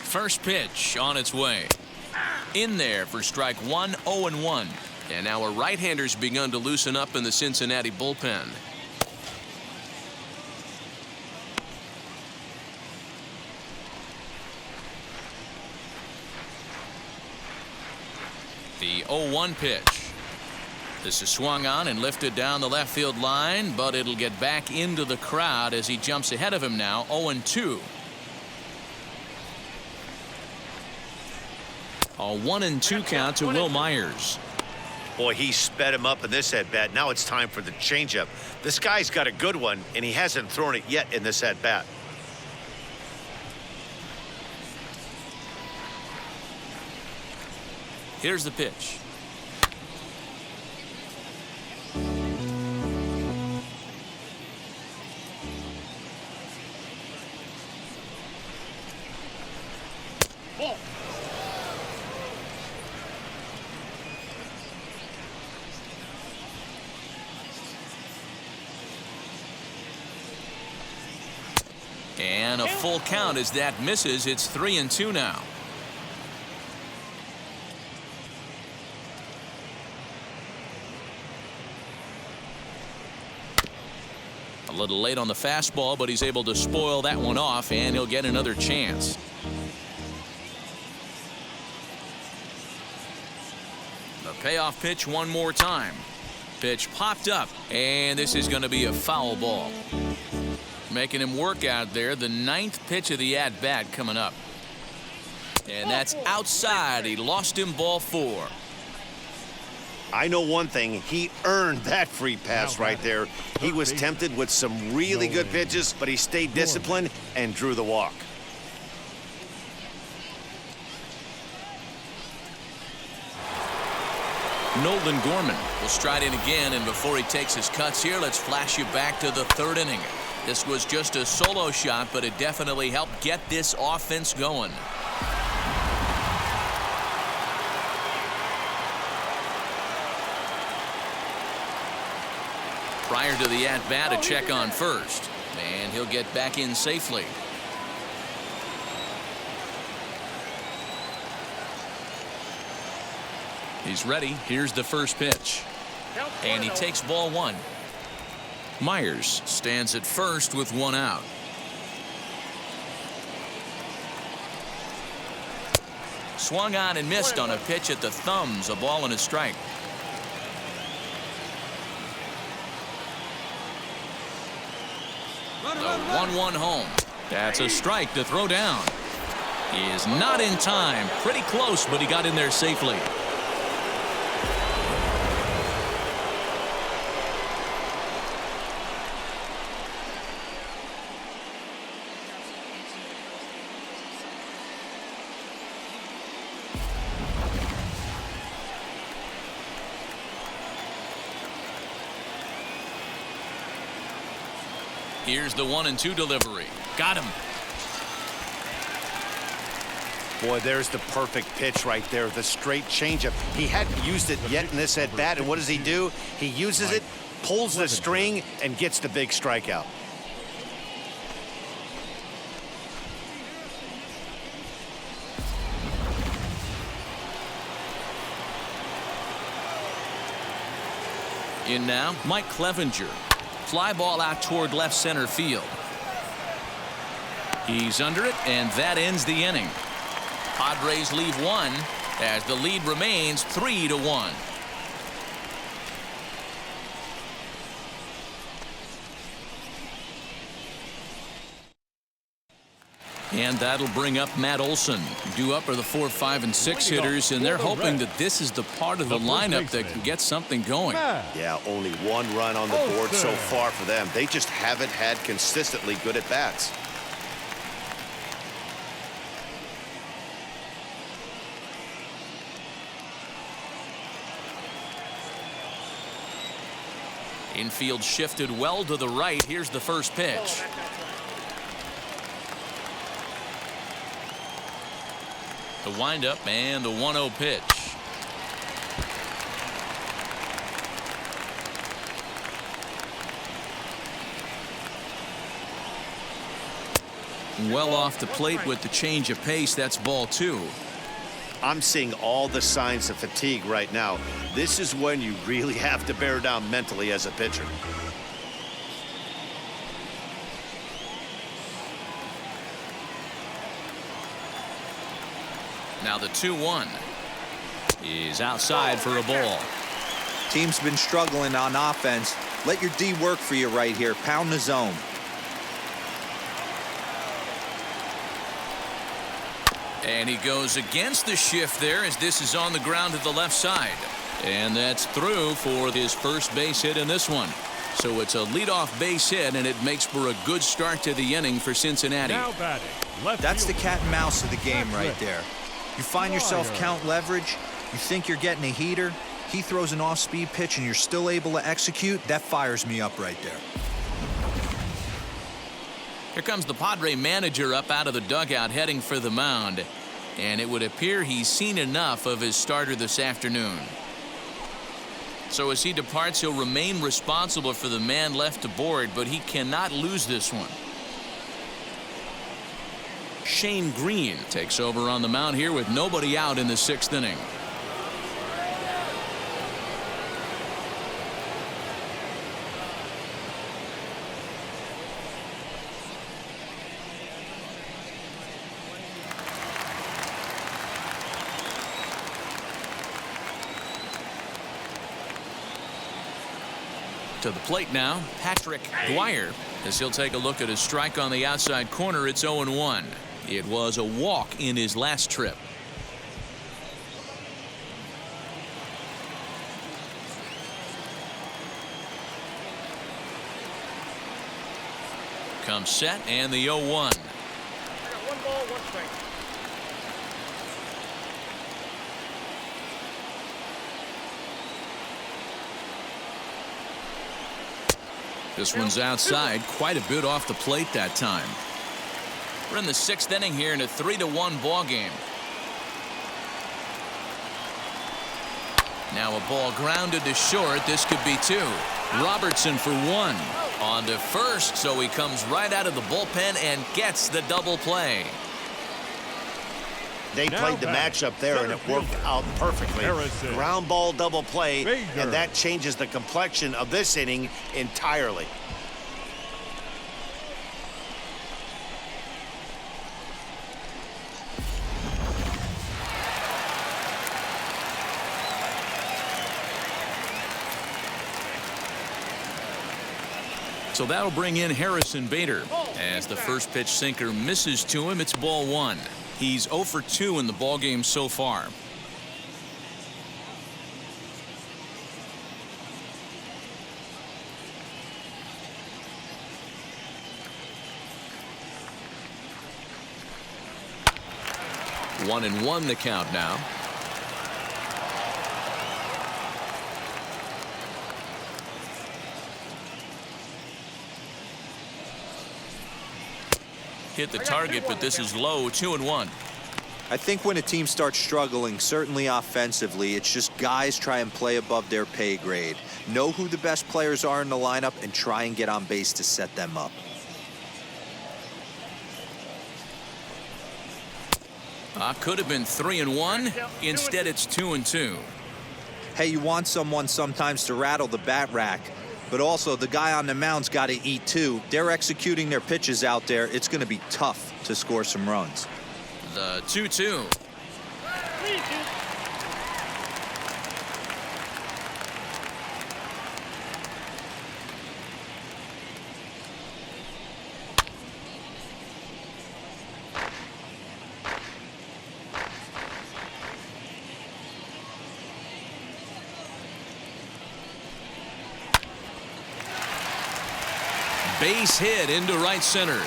First pitch on its way. In there for strike 1, 0-1. And now a right-hander's begun to loosen up in the Cincinnati bullpen. The 0-1 pitch. This is swung on and lifted down the left field line, but it'll get back into the crowd as he jumps ahead of him now, 0-2. A 1-2 count to Will Myers. Boy, he sped him up in this at-bat. Now it's time for the changeup. This guy's got a good one, and he hasn't thrown it yet in this at-bat. Here's the pitch. And a full count as that misses. It's 3-2 now. A little late on the fastball, but he's able to spoil that one off, and he'll get another chance. The payoff pitch one more time. Pitch popped up, and this is going to be a foul ball. Making him work out there. The 9th pitch of the at-bat coming up. And that's outside. He lost him, ball 4. I know one thing. He earned that free pass right there. He was tempted with some really good pitches, but he stayed disciplined and drew the walk. Nolan Gorman will stride in again, and before he takes his cuts here, let's flash you back to the 3rd inning. This was just a solo shot, but it definitely helped get this offense going. Prior to the at-bat, a check on first, and he'll get back in safely. He's ready. Here's the first pitch. And he takes ball 1. Myers stands at first with 1 out. Swung on and missed on a pitch at the thumbs. A ball and a strike. The 1-1 home. That's a strike to throw down. He is not in time. Pretty close, but he got in there safely. Here's the 1-2 delivery. Got him. Boy, there's the perfect pitch right there. The straight changeup. He hadn't used it yet in this at-bat, and what does he do? He uses it, pulls the string, and gets the big strikeout. In now, Mike Clevenger. Fly ball out toward left center field. He's under it, and that ends the inning. Padres leave 1 as the lead remains 3-1. And that'll bring up Matt Olson. Due up are the 4, 5, and 6 hitters, and they're hoping that this is the part of the lineup that can get something going. Yeah, only 1 run on the board so far for them. They just haven't had consistently good at-bats. Infield shifted well to the right. Here's the first pitch. The windup and the 1-0 pitch. Well off the plate with the change of pace. That's ball 2. I'm seeing all the signs of fatigue right now. This is when you really have to bear down mentally as a pitcher. Now the 2-1 is outside for a ball. Team's been struggling on offense. Let your D work for you right here. Pound the zone. And he goes against the shift there as this is on the ground to the left side. And that's through for his first base hit in this one. So it's a leadoff base hit, and it makes for a good start to the inning for Cincinnati. Now batting, left That's the fielder. cat and mouse of the game right there. You find yourself count leverage. You think you're getting a heater. He throws an off-speed pitch, and you're still able to execute. That fires me up right there. Here comes the Padre manager up out of the dugout heading for the mound. And it would appear he's seen enough of his starter this afternoon. So as he departs, he'll remain responsible for the man left to board, but he cannot lose this one. Shane Green takes over on the mound here with nobody out in the 6th inning. To the plate now, Patrick Dwyer, as he'll take a look at his strike on the outside corner. It's 0-1. It was a walk in his last trip. Comes set and the 0-1. I got 1 ball, 1 strike. This one's outside, quite a bit off the plate that time. We're in the 6th inning here in a 3-1 ball game. Now a ball grounded to short. This could be 2. Robertson for 1. On to first, so he comes right out of the bullpen and gets the double play. They played the matchup there, and it worked out perfectly. Ground ball double play, and that changes the complexion of this inning entirely. So that'll bring in Harrison Bader. As the first pitch sinker misses to him, it's ball 1. He's 0 for 2 in the ball game so far. One and 1 the count now. Hit the target, but this is low. 2-1. I think when a team starts struggling, certainly offensively, it's just guys try and play above their pay grade. Know who the best players are in the lineup and try and get on base to set them up. Could have been 3-1. Instead, it's 2-2. Hey, you want someone sometimes to rattle the bat rack, but also the guy on the mound's got to eat too. They're executing their pitches out there. It's going to be tough to score some runs. The 2-2. Base hit into right center.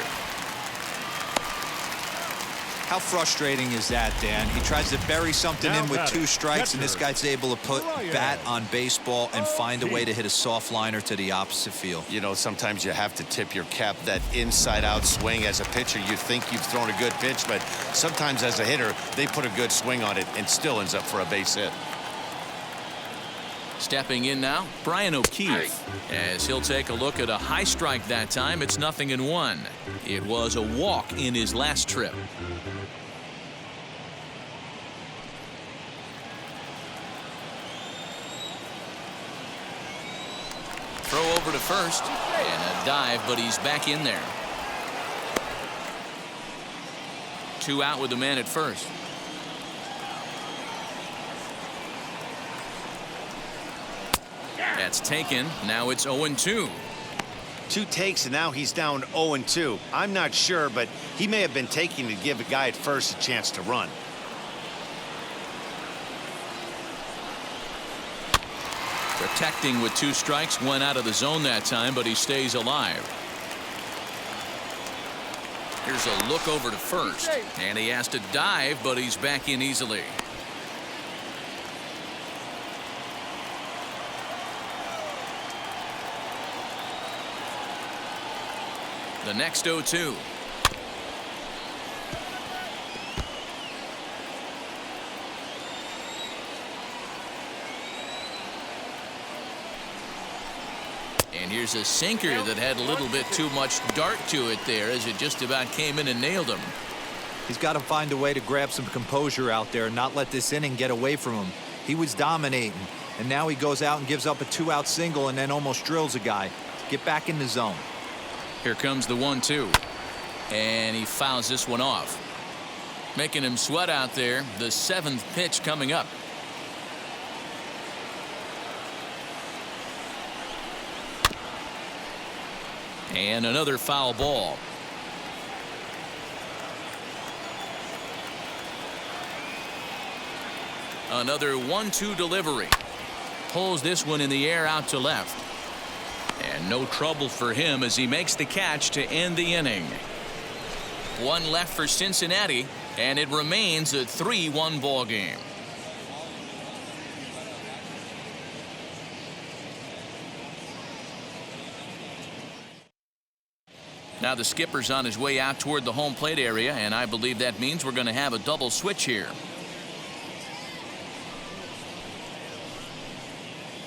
How frustrating is that, Dan? He tries to bury something in with 2 strikes, and this guy's able to put bat on baseball and find a way to hit a soft liner to the opposite field. You know, sometimes you have to tip your cap. That inside-out swing as a pitcher, you think you've thrown a good pitch, but sometimes as a hitter, they put a good swing on it and still ends up for a base hit. Stepping in now, Brian O'Keefe, as he'll take a look at a high strike that time. It's 0-1. It was a walk in his last trip. Throw over to first and a dive, but he's back in there. 2 out with the man at first. That's taken. Now it's 0-2. 2 takes, and now he's down 0-2. I'm not sure, but he may have been taking to give a guy at first a chance to run. Protecting with 2 strikes, went out of the zone that time, but he stays alive. Here's a look over to first, and he has to dive, but he's back in easily. The next 0-2. And here's a sinker that had a little bit too much dart to it there, as it just about came in and nailed him. He's got to find a way to grab some composure out there and not let this inning get away from him. He was dominating, and now he goes out and gives up a 2-out single and then almost drills a guy. Get back in the zone. Here comes the 1-2. And he fouls this one off. Making him sweat out there. The 7th pitch coming up. And another foul ball. Another 1-2 delivery. Pulls this one in the air out to left. And no trouble for him as he makes the catch to end the inning. One left for Cincinnati, and it remains a 3-1 ball game. Now the skipper's on his way out toward the home plate area, and I believe that means we're going to have a double switch here.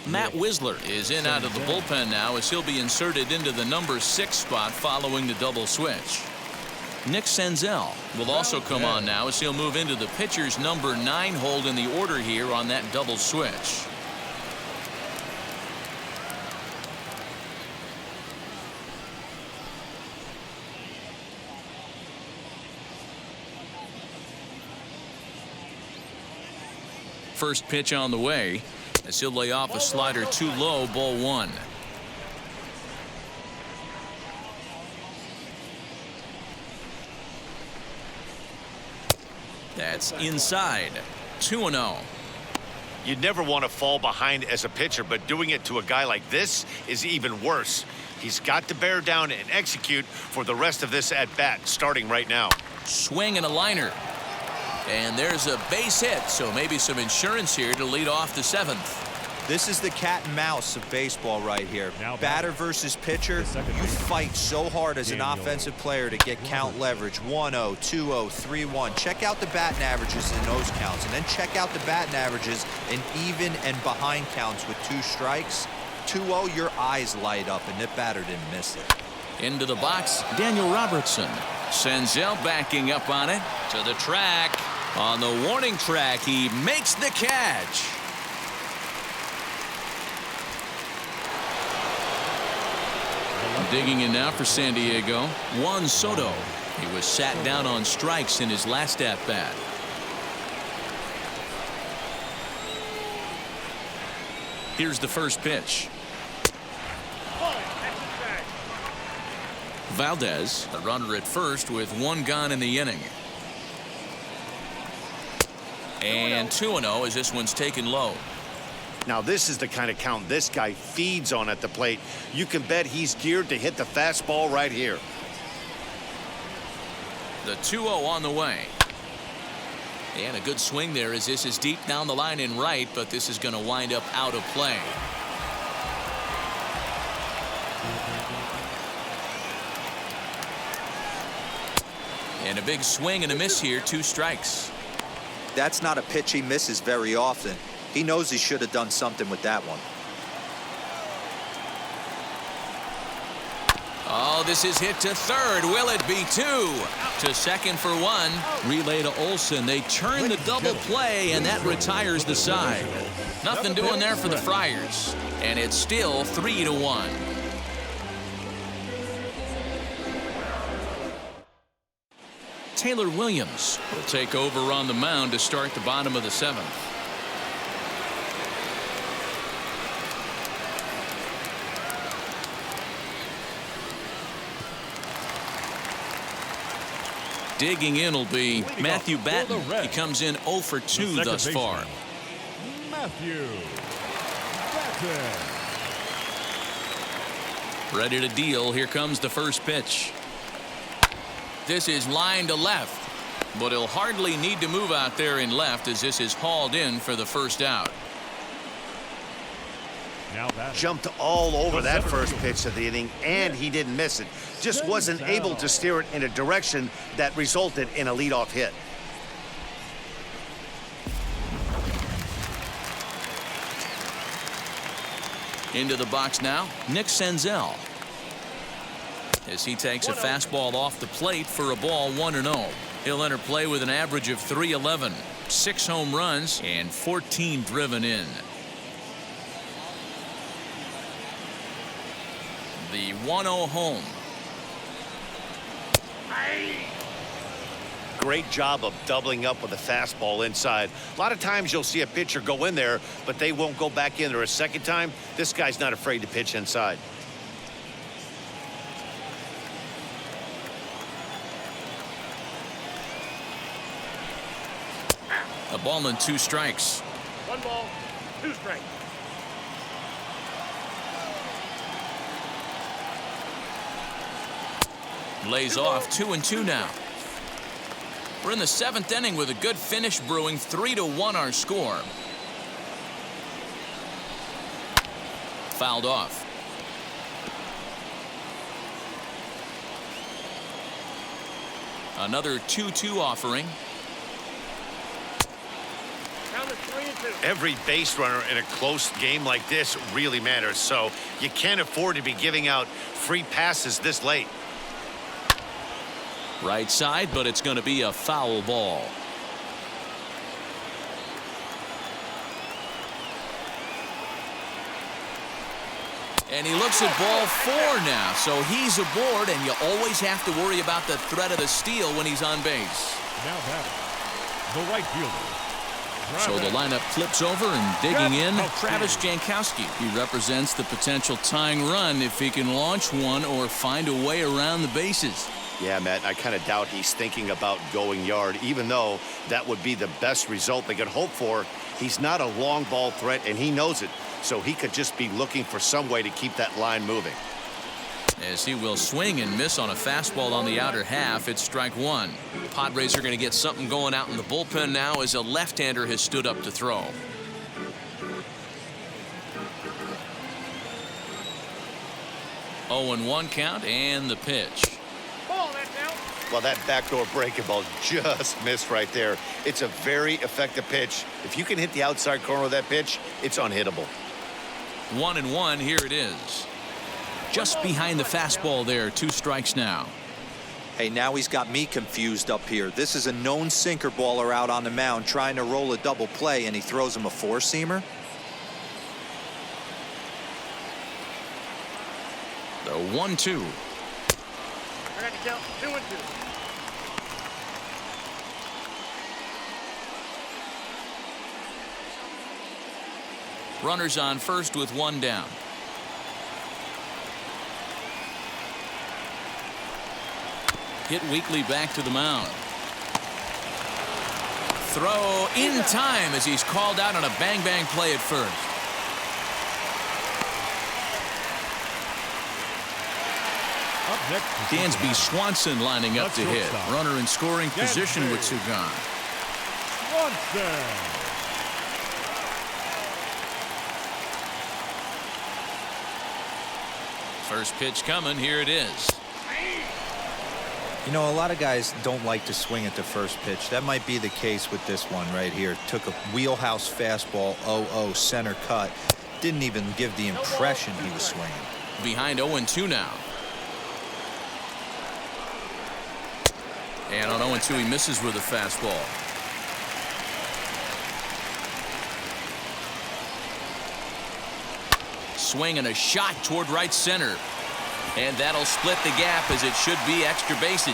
Matt Wisler is in out of the bullpen now as he'll be inserted into the number 6 spot following the double switch. Nick Senzel will also come on now as he'll move into the pitcher's number 9 hold in the order here on that double switch. First pitch on the way as he'll lay off a slider too low, ball 1. That's inside. 2-0. You'd never want to fall behind as a pitcher, but doing it to a guy like this is even worse. He's got to bear down and execute for the rest of this at bat, starting right now. Swing and a liner. And there's a base hit, so maybe some insurance here to lead off the 7th. This is the cat and mouse of baseball right here. Now Batter versus pitcher. You fight so hard as an offensive player to get count leverage. 1-0, 2-0, 3-1. Check out the batting averages in those counts, and then check out the batting averages in even and behind counts with 2 strikes. 2-0, your eyes light up, and the batter didn't miss it. Into the box, Daniel Robertson. Senzel backing up on it to the track. On the warning track, he makes the catch. Digging in now for San Diego, Juan Soto. He was sat down on strikes in his last at-bat. Here's the first pitch. Valdez, the runner at first with 1 gone in the inning. And 2-0 as this one's taken low. Now this is the kind of count this guy feeds on at the plate. You can bet he's geared to hit the fastball right here. The 2-0 on the way. And a good swing there as this is deep down the line in right, but this is going to wind up out of play. And a big swing and a miss here, 2 strikes. That's not a pitch he misses very often. He knows he should have done something with that one. Oh, this is hit to third. Will it be 2? To second for 1. Relay to Olsen. They turn the double play, and that retires the side. Nothing doing there for the Friars. And it's still 3-1. Taylor Williams will take over on the mound to start the bottom of the 7th. Digging in will be Matthew Batten. He comes in 0 for 2 thus far. Matthew Batten. Ready to deal. Here comes the first pitch. This is line to left, but he'll hardly need to move out there in left as this is hauled in for the first out. Jumped all over that first pitch of the inning, and he didn't miss it. Just wasn't able to steer it in a direction that resulted in a leadoff hit. Into the box now, Nick Senzel. As he takes a fastball off the plate for a ball, 1-0. He'll enter play with an average of .311, 6 home runs, and 14 driven in. The 1-0 home. Great job of doubling up with a fastball inside. A lot of times you'll see a pitcher go in there, but they won't go back in there a second time. This guy's not afraid to pitch inside. A ball and 2 strikes. 1 ball, 2 strikes. Lays off 2-2 now. We're in the 7th inning with a good finish brewing. 3-1 our score. Fouled off. Another 2-2 offering. Count is 3-2. Every base runner in a close game like this really matters, so you can't afford to be giving out free passes this late. Right side, but it's going to be a foul ball. And he looks at ball 4 now, so he's aboard, and you always have to worry about the threat of the steal when he's on base. Now batting, the right fielder. So the lineup flips over, and digging in, Travis Jankowski. He represents the potential tying run if he can launch one or find a way around the bases. Yeah, Matt, I kind of doubt he's thinking about going yard, even though that would be the best result they could hope for. He's not a long ball threat, and he knows it, so he could just be looking for some way to keep that line moving. As he will swing and miss on a fastball on the outer half, it's strike 1. The Padres are going to get something going out in the bullpen now as a left-hander has stood up to throw. Oh, and 1 count, and the pitch. Ball, that's out. Well, that backdoor breaking ball just missed right there. It's a very effective pitch. If you can hit the outside corner of that pitch, it's unhittable. 1-1, here it is. Just behind the fastball there, 2 strikes now. Hey, now he's got me confused up here. This is a known sinker baller out on the mound trying to roll a double play, and he throws him a 4-seamer. The 1-2. I got to count 2-2. Runners on first with 1 down. Hit weakly back to the mound. Throw in time as he's called out on a bang-bang play at first. Up next, Dansby Swanson lining up to hit. Runner in scoring position with 2 gone. Swanson. First pitch coming. Here it is. You know, a lot of guys don't like to swing at the first pitch. That might be the case with this one right here. Took a wheelhouse fastball, 0-0 center cut. Didn't even give the impression he was swinging. Behind 0-2 now. And on 0-2 he misses with a fastball. Swing and a shot toward right center. And that'll split the gap as it should be extra bases.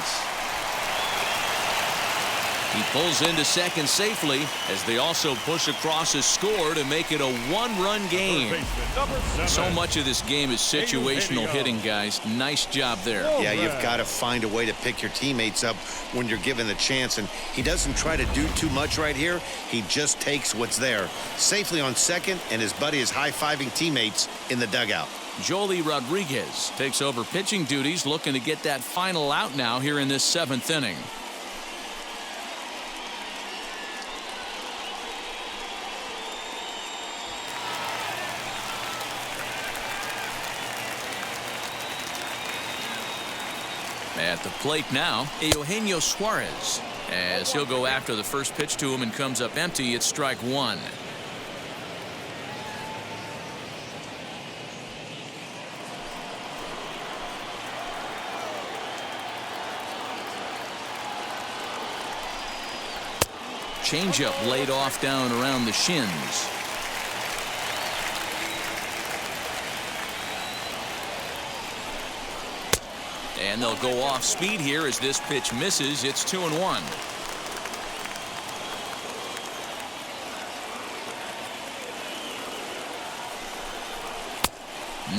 He pulls into second safely as they also push across a score to make it a 1-run game. So much of this game is situational hitting, guys. Nice job there. Yeah, you've got to find a way to pick your teammates up when you're given the chance, and he doesn't try to do too much right here. He just takes what's there. Safely on second, and his buddy is high-fiving teammates in the dugout. Joely Rodriguez takes over pitching duties, looking to get that final out now here in this 7th inning. At the plate now, Eugenio Suarez, as he'll go after the first pitch to him and comes up empty. It's strike 1. changeup laid off down around the shins. And they'll go off speed here as this pitch misses. It's 2-1.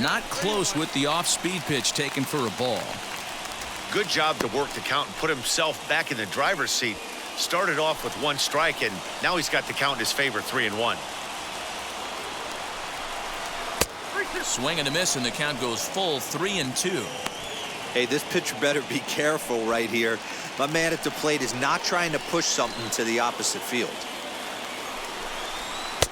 Not close with the off-speed pitch taken for a ball. Good job to work the count and put himself back in the driver's seat. Started off with 1 strike, and now he's got the count in his favor, 3-1. Swing and a miss, and the count goes full 3-2. Hey, this pitcher better be careful right here. My man at the plate is not trying to push something to the opposite field.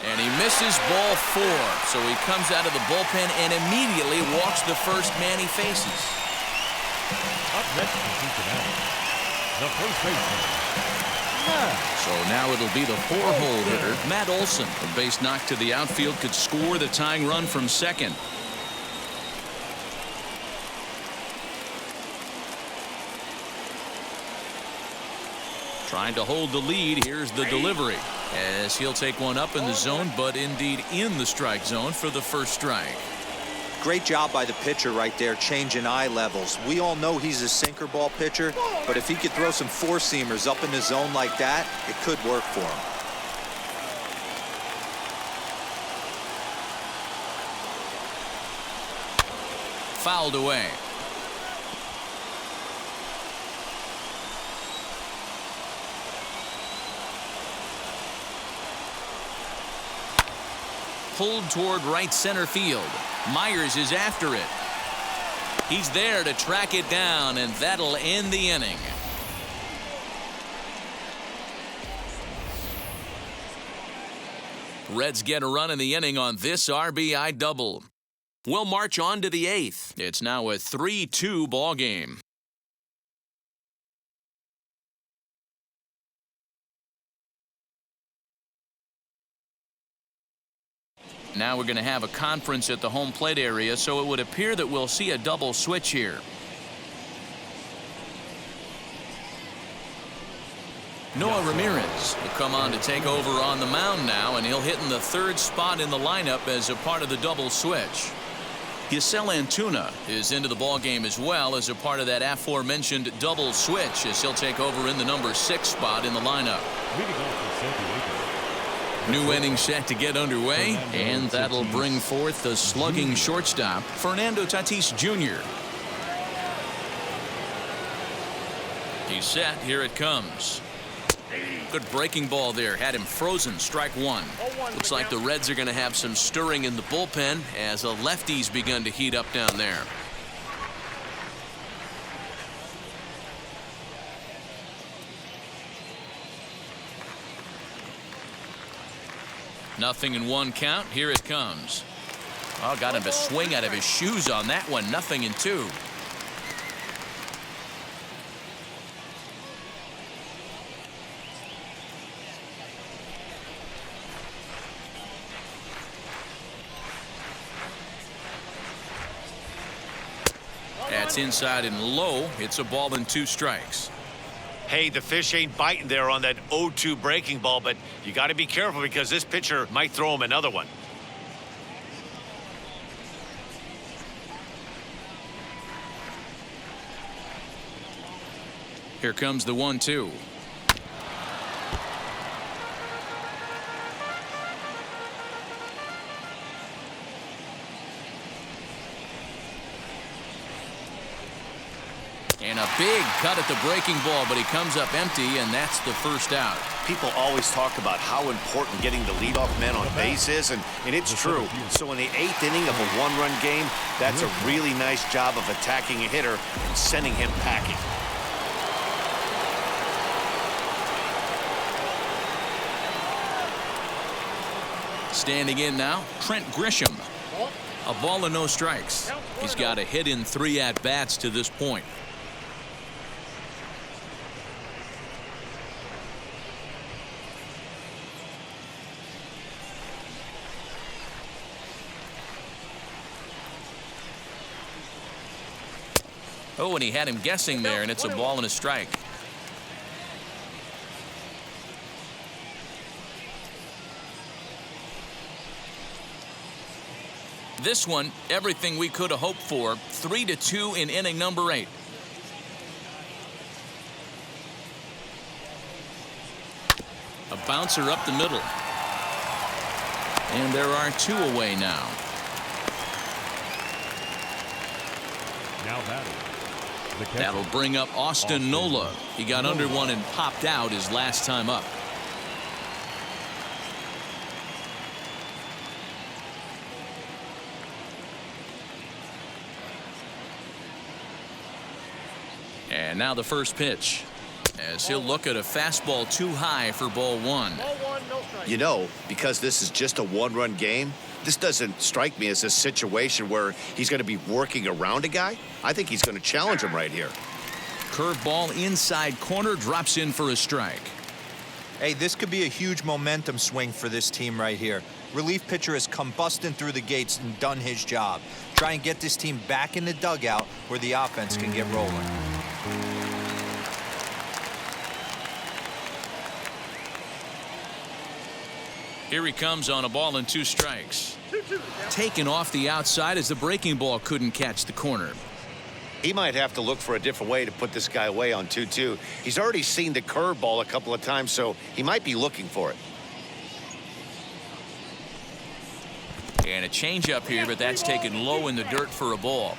And he misses ball 4. So he comes out of the bullpen and immediately walks the first man he faces. Up next for Cincinnati, the first baseman. So now it'll be the 4-hole hitter, Matt Olson. A base knock to the outfield could score the tying run from second. Trying to hold the lead. Here's the delivery as he'll take one up in the zone, but indeed in the strike zone for the first strike. Great job by the pitcher right there, changing eye levels. We all know he's a sinker ball pitcher, but if he could throw some 4-seamers up in the zone like that, it could work for him. Fouled away. Pulled toward right center field. Myers is after it. He's there to track it down, and that'll end the inning. Reds get a run in the inning on this RBI double. We'll march on to the 8th. It's now a 3-2 ball game. Now we're going to have a conference at the home plate area, so it would appear that we'll see a double switch here. Noah Ramirez will come on to take over on the mound now, and he'll hit in the 3rd spot in the lineup as a part of the double switch. Yasel Antuna is into the ballgame as well as a part of that aforementioned double switch as he'll take over in the number 6 spot in the lineup. New inning set to get underway, and that'll bring forth the slugging shortstop, Fernando Tatis Jr. He's set. Here it comes. Good breaking ball there. Had him frozen. Strike 1. Looks like the Reds are going to have some stirring in the bullpen as a lefty's begun to heat up down there. Nothing in 1 count. Here it comes. Oh, got him to swing out of his shoes on that one. 0-2. That's inside and low. It's a ball and 2 strikes. Hey, the fish ain't biting there on that 0-2 breaking ball, but you got to be careful because this pitcher might throw him another one. Here comes the 1-2. And a big cut at the breaking ball, but he comes up empty, and that's the first out. People always talk about how important getting the leadoff man on base is, and it's true. So in the 8th inning of a 1-run game, that's a really nice job of attacking a hitter and sending him packing. Standing in now, Trent Grisham. A ball and no strikes. He's got a hit in 3 at-bats to this point. Oh, and he had him guessing there, and it's a ball and a strike. This one, everything we could have hoped for. 3-2 in inning number 8. A bouncer up the middle. And there are 2 away now. Now batting. That'll bring up Austin Nola. He got under one and popped out his last time up. And now the first pitch, as he'll look at a fastball too high for ball 1. Ball 1, no strike. You know, because this is just a one-run game, this doesn't strike me as a situation where he's going to be working around a guy. I think he's going to challenge him right here. Curveball inside corner, drops in for a strike. Hey, this could be a huge momentum swing for this team right here. Relief pitcher has come busting through the gates and done his job. Try and get this team back in the dugout where the offense can get rolling. Here he comes on a ball and 2 strikes. 2-2. Taken off the outside as the breaking ball couldn't catch the corner. He might have to look for a different way to put this guy away on 2-2. He's already seen the curveball a couple of times, so he might be looking for it. And a changeup here, but that's taken low in the dirt for a ball.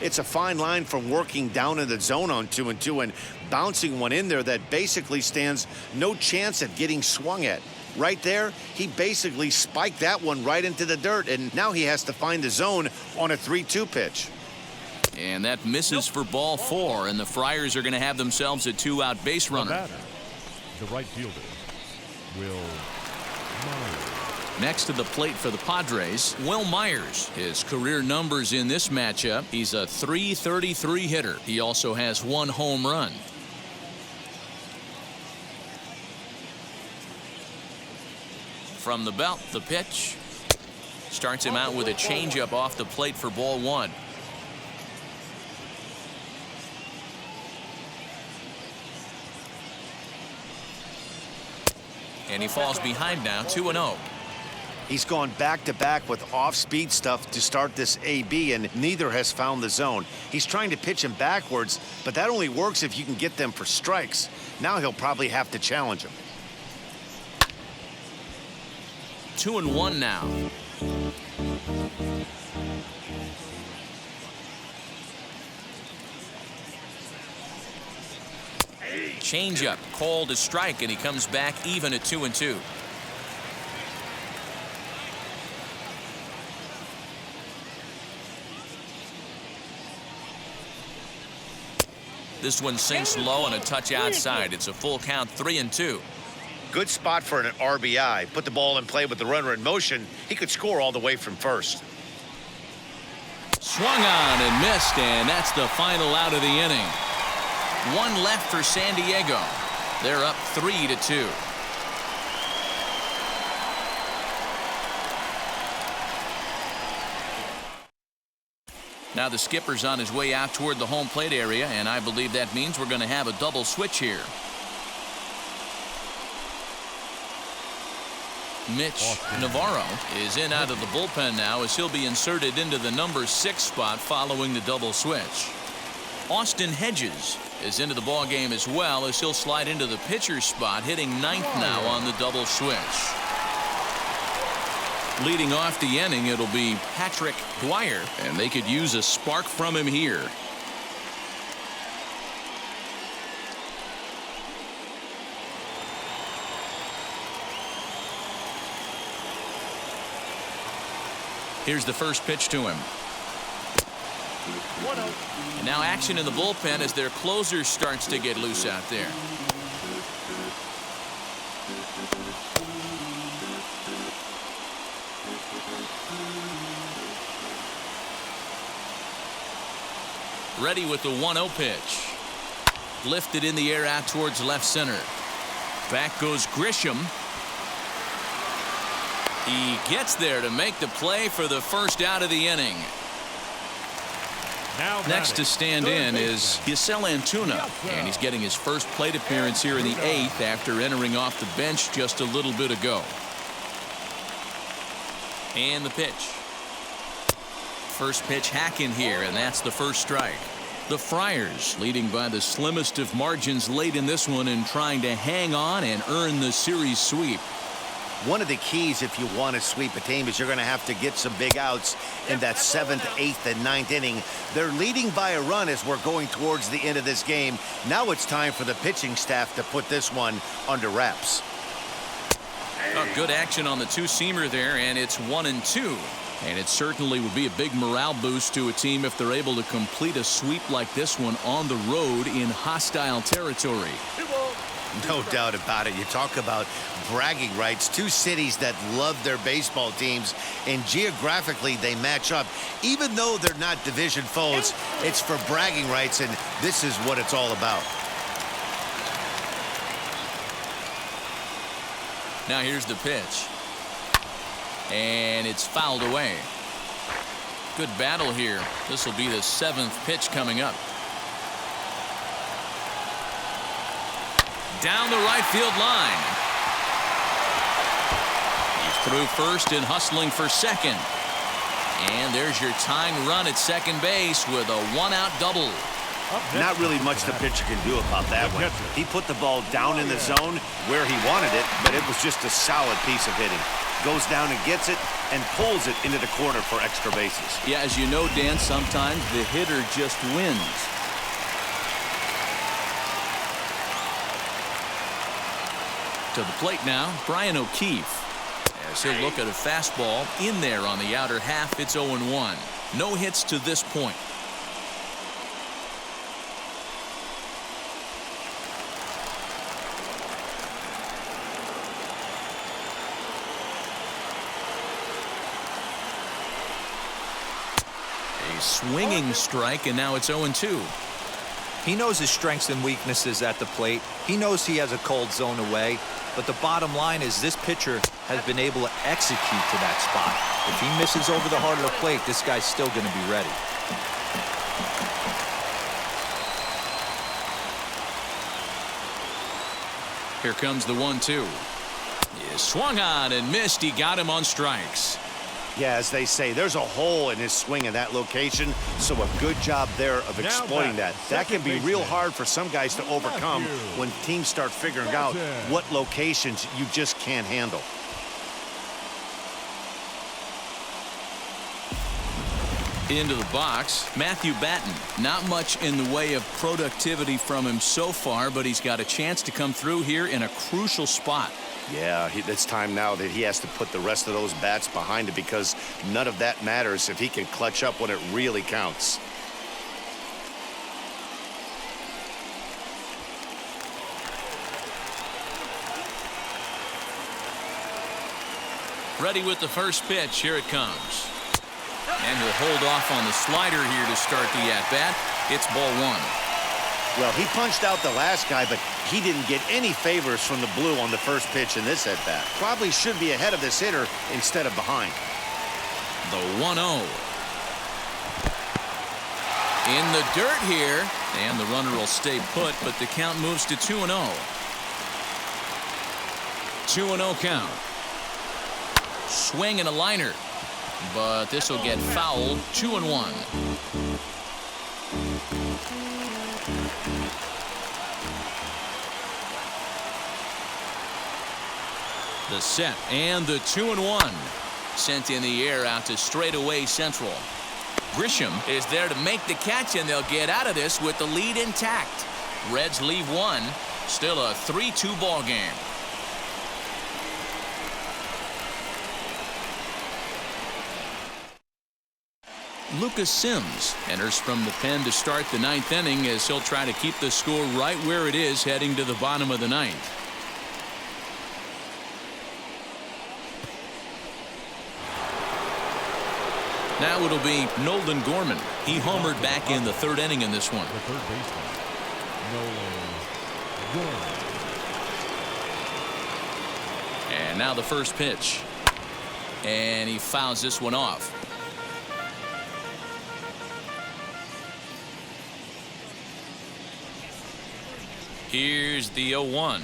It's a fine line from working down in the zone on 2-2 and bouncing one in there that basically stands no chance at getting swung at. Right there, he basically spiked that one right into the dirt, and now he has to find the zone on a 3-2 pitch. And that misses for ball 4, and the Friars are going to have themselves a 2-out base runner. The right fielder, Will Myers. Next to the plate for the Padres, Will Myers. His career numbers in this matchup, he's a .333 hitter. He also has 1 home run. From the belt, the pitch. Starts him out with a changeup off the plate for ball 1. And he falls behind now, 2-0. He's gone back-to-back with off-speed stuff to start this AB, and neither has found the zone. He's trying to pitch him backwards, but that only works if you can get them for strikes. Now he'll probably have to challenge him. 2-1 now. Changeup called a strike, and he comes back even at 2-2. This one sinks low and a touch outside. It's a full count, 3-2. Good spot for an RBI. Put the ball in play with the runner in motion. He could score all the way from first. Swung on and missed, and that's the final out of the inning. 1 left for San Diego. They're up 3-2. Now the skipper's on his way out toward the home plate area, and I believe that means we're going to have a double switch here. Mitch Navarro is in out of the bullpen now, as he'll be inserted into the number 6 spot following the double switch. Austin Hedges is into the ball game as well, as he'll slide into the pitcher's spot, hitting 9th now on the double switch. Leading off the inning, it'll be Patrick Dwyer, and they could use a spark from him here. Here's the first pitch to him. 1-0. And now action in the bullpen as their closer starts to get loose out there. Ready with the 1-0 pitch. Lifted in the air out towards left center. Back goes Grisham. He gets there to make the play for the first out of the inning. Next to stand in is Giselle Antuna, and he's getting his first plate appearance here in the 8th after entering off the bench just a little bit ago. And the pitch. First pitch hacking here, and that's the first strike. The Friars leading by the slimmest of margins late in this one and trying to hang on and earn the series sweep. One of the keys if you want to sweep a team is you're going to have to get some big outs in that 7th, 8th, and 9th inning. They're leading by a run as we're going towards the end of this game. Now it's time for the pitching staff to put this one under wraps. Good action on the two-seamer there, and it's 1-2. And it certainly would be a big morale boost to a team if they're able to complete a sweep like this one on the road in hostile territory. No doubt about it. You talk about bragging rights. Two cities that love their baseball teams, and geographically they match up. Even though they're not division foes, it's for bragging rights, and this is what it's all about. Now here's the pitch. And it's fouled away. Good battle here. This will be the 7th pitch coming up. Down the right field line. He's through first and hustling for second. And there's your tying run at second base with a one-out double. Not really much the pitcher can do about that one. He put the ball down in the zone where he wanted it, but it was just a solid piece of hitting. Goes down and gets it and pulls it into the corner for extra bases. Yeah, as you know, Dan, sometimes the hitter just wins. To the plate now, Brian O'Keefe. As he'll look at a fastball in there on the outer half, it's 0-1. No hits to this point. A swinging strike, and now it's 0-2. He knows his strengths and weaknesses at the plate. He knows he has a cold zone away. But the bottom line is this pitcher has been able to execute to that spot. If he misses over the heart of the plate, this guy's still going to be ready. Here comes the 1-2. He swung on and missed. He got him on strikes. Yeah, as they say, there's a hole in his swing in that location, so a good job there of exploiting that. That can be real hard for some guys to overcome when teams start figuring out what locations you just can't handle. Into the box, Matthew Batten. Not much in the way of productivity from him so far, but he's got a chance to come through here in a crucial spot. Yeah, it's time now that he has to put the rest of those bats behind it because none of that matters if he can clutch up when it really counts. Ready with the first pitch. Here it comes. And he'll hold off on the slider here to start the at-bat. It's ball one. Well, he punched out the last guy, but he didn't get any favors from the blue on the first pitch in this at-bat. Probably should be ahead of this hitter instead of behind. The 1-0. In the dirt here, and the runner will stay put, but the count moves to 2-0. 2-0 count. Swing and a liner, but this will get fouled. 2-1. The set and the 2-1. Sent in the air out to straightaway central. Grisham is there to make the catch, and they'll get out of this with the lead intact. Reds leave one. Still a 3-2 ball game. Lucas Sims enters from the pen to start the ninth inning as he'll try to keep the score right where it is heading to the bottom of the ninth. Now it'll be Nolan Gorman. He homered back in the third inning in this one. The third baseman, Nolan Gorman. And now the first pitch. And he fouls this one off. Here's the 0-1.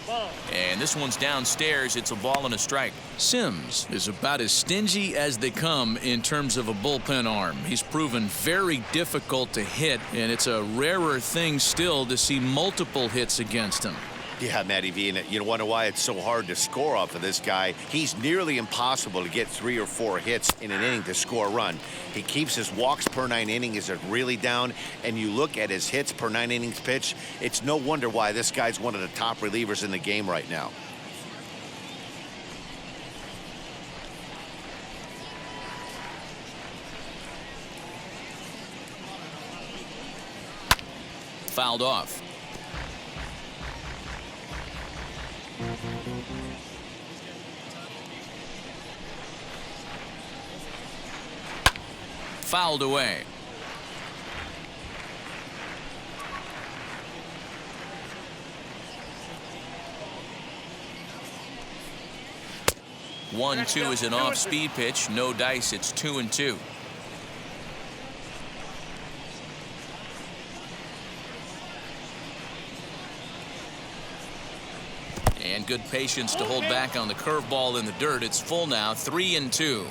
Ball. And this one's downstairs. It's a ball and a strike. Sims is about as stingy as they come in terms of a bullpen arm. He's proven very difficult to hit, and it's a rarer thing still to see multiple hits against him. Yeah, Matty V, and you wonder why it's so hard to score off of this guy. He's nearly impossible to get 3 or 4 hits in an inning to score a run. He keeps his walks per 9 innings is really down, and you look at his hits per 9 innings pitch, it's no wonder why this guy's one of the top relievers in the game right now. Fouled off. Fouled away. One, two is an off-speed pitch. No dice. It's 2-2. And good patience to hold back on the curveball in the dirt. It's full now, 3-2.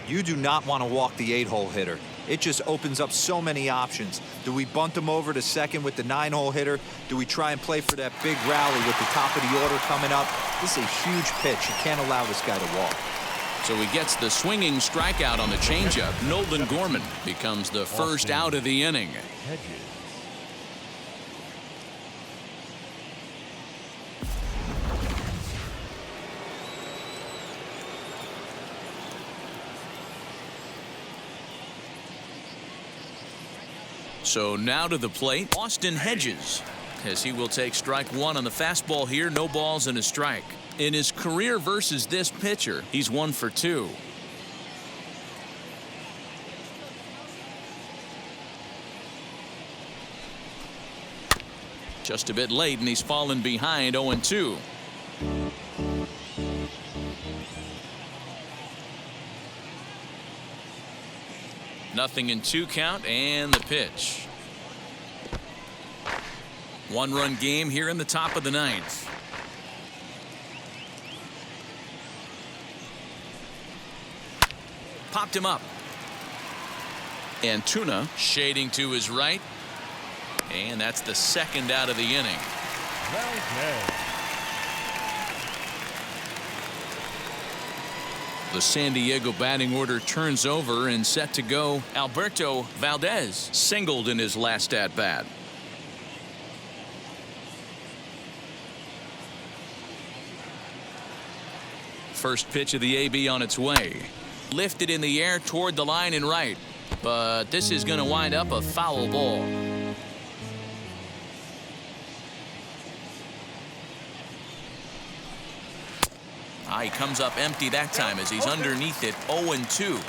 You do not want to walk the 8-hole hitter. It just opens up so many options. Do we bunt him over to second with the 9-hole hitter? Do we try and play for that big rally with the top of the order coming up? This is a huge pitch. You can't allow this guy to walk. So he gets the swinging strikeout on the changeup. Nolan Gorman becomes the first out of the inning. So now to the plate, Austin Hedges, as he will take strike one on the fastball here. No balls and a strike. In his career versus this pitcher, he's 1 for 2. Just a bit late, and he's fallen behind 0-2. Nothing in 2 count, and the pitch. 1-run game here in the top of the 9th. Popped him up. Antuna shading to his right. And that's the second out of the inning. The San Diego batting order turns over and set to go. Alberto Valdez singled in his last at bat. First pitch of the AB on its way. Lifted in the air toward the line and right. But this is going to wind up a foul ball. He comes up empty that time as he's underneath it. 0-2.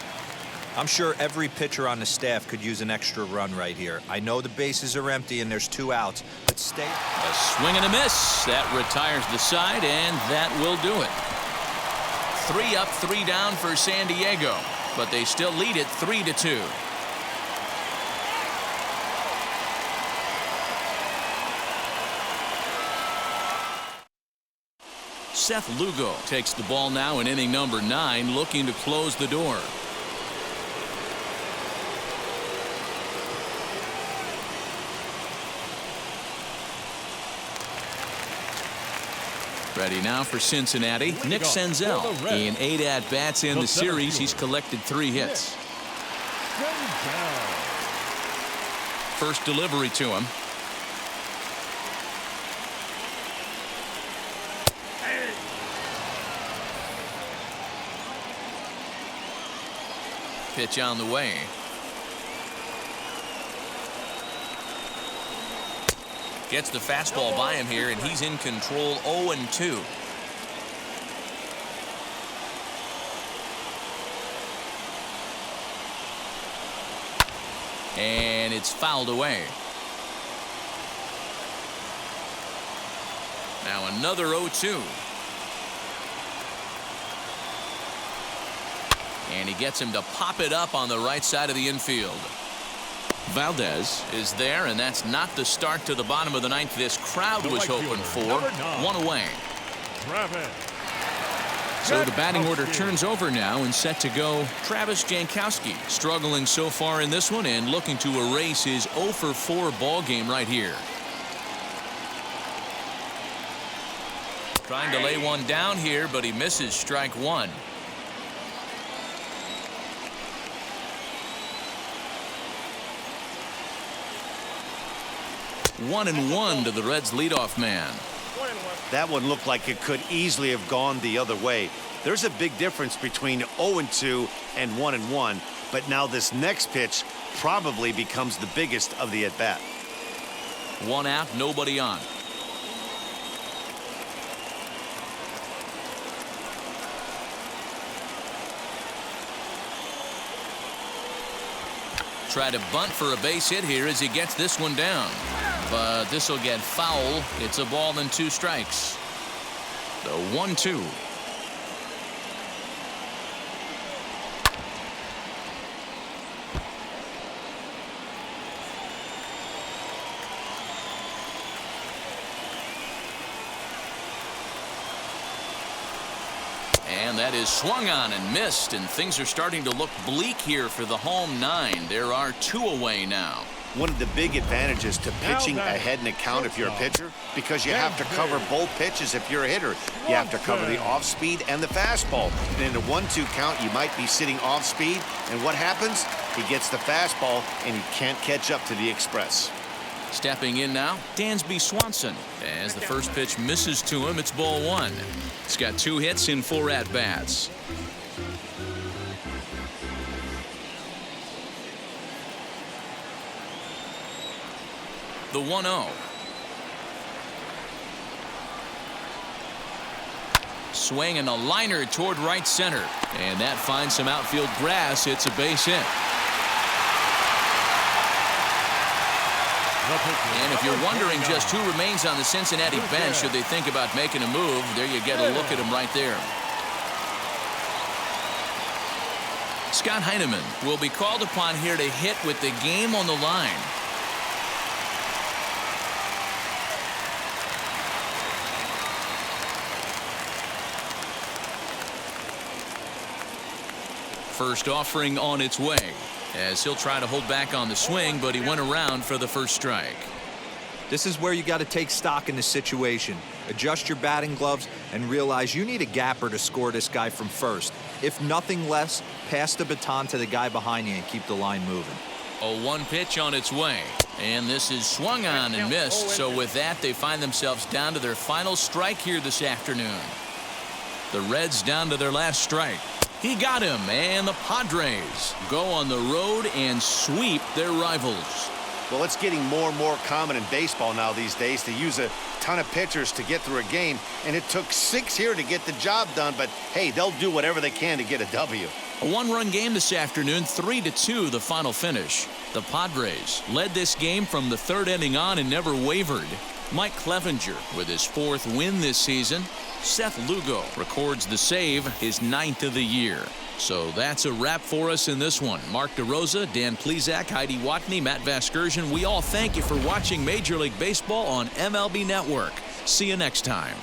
I'm sure every pitcher on the staff could use an extra run right here. I know the bases are empty and there's 2 outs, but stay. A swing and a miss. That retires the side, and that will do it. 3 up, 3 down for San Diego, but they still lead it 3-2. Seth Lugo takes the ball now in inning number 9, looking to close the door. Ready now for Cincinnati. Nick Senzel. In 8 at-bats in the series, he's collected 3 hits. First delivery to him. Pitch on the way. Gets the fastball by him here, and he's in control. 0-2. And it's fouled away. Now another 0-2. And he gets him to pop it up on the right side of the infield. Valdez is there, and that's not the start to the bottom of the ninth this crowd was hoping for. One away. So the batting order turns over now, and set to go Travis Jankowski, struggling so far in this one and looking to erase his 0 for 4 ball game right here. Trying to lay one down here, but he misses strike one. One and one to the Reds leadoff man. That one looked like it could easily have gone the other way. There's a big difference between 0-2 and 1-1, but now this next pitch probably becomes the biggest of the at-bat. One out, nobody on. Try to bunt for a base hit here as he gets this one down. But this will get foul. It's a ball and 2 strikes. The 1-2. And that is swung on and missed, and things are starting to look bleak here for the home 9. There are 2 away now. One of the big advantages to pitching ahead in a count if you're a pitcher, because you have to cover both pitches if you're a hitter. You have to cover the off speed and the fastball. And in a 1-2 count, you might be sitting off speed, and what happens? He gets the fastball, and he can't catch up to the express. Stepping in now, Dansby Swanson. As the first pitch misses to him, it's ball 1. He's got 2 hits in 4 at-bats. The 1-0. Swing and a liner toward right center. And that finds some outfield grass. It's a base hit. And if you're wondering just who remains on the Cincinnati bench, should they think about making a move, there you get a look at him right there. Scott Heineman will be called upon here to hit with the game on the line. First offering on its way, as he'll try to hold back on the swing, but he went around for the first strike. This is where you got to take stock in the situation. Adjust your batting gloves and realize you need a gapper to score this guy from first. If nothing less, pass the baton to the guy behind you and keep the line moving. A 1 pitch on its way, and this is swung on and missed. So with that, they find themselves down to their final strike here this afternoon. The Reds down to their last strike. He got him, and the Padres go on the road and sweep their rivals. Well, it's getting more and more common in baseball now these days to use a ton of pitchers to get through a game, and it took 6 here to get the job done, but hey, they'll do whatever they can to get a W. A 1-run game this afternoon, 3-2 the final finish. The Padres led this game from the 3rd inning on and never wavered. Mike Clevenger with his 4th win this season. Seth Lugo records the save, his 9th of the year. So that's a wrap for us in this one. Mark DeRosa, Dan Plesac, Heidi Watney, Matt Vasgersian. We all thank you for watching Major League Baseball on MLB Network. See you next time.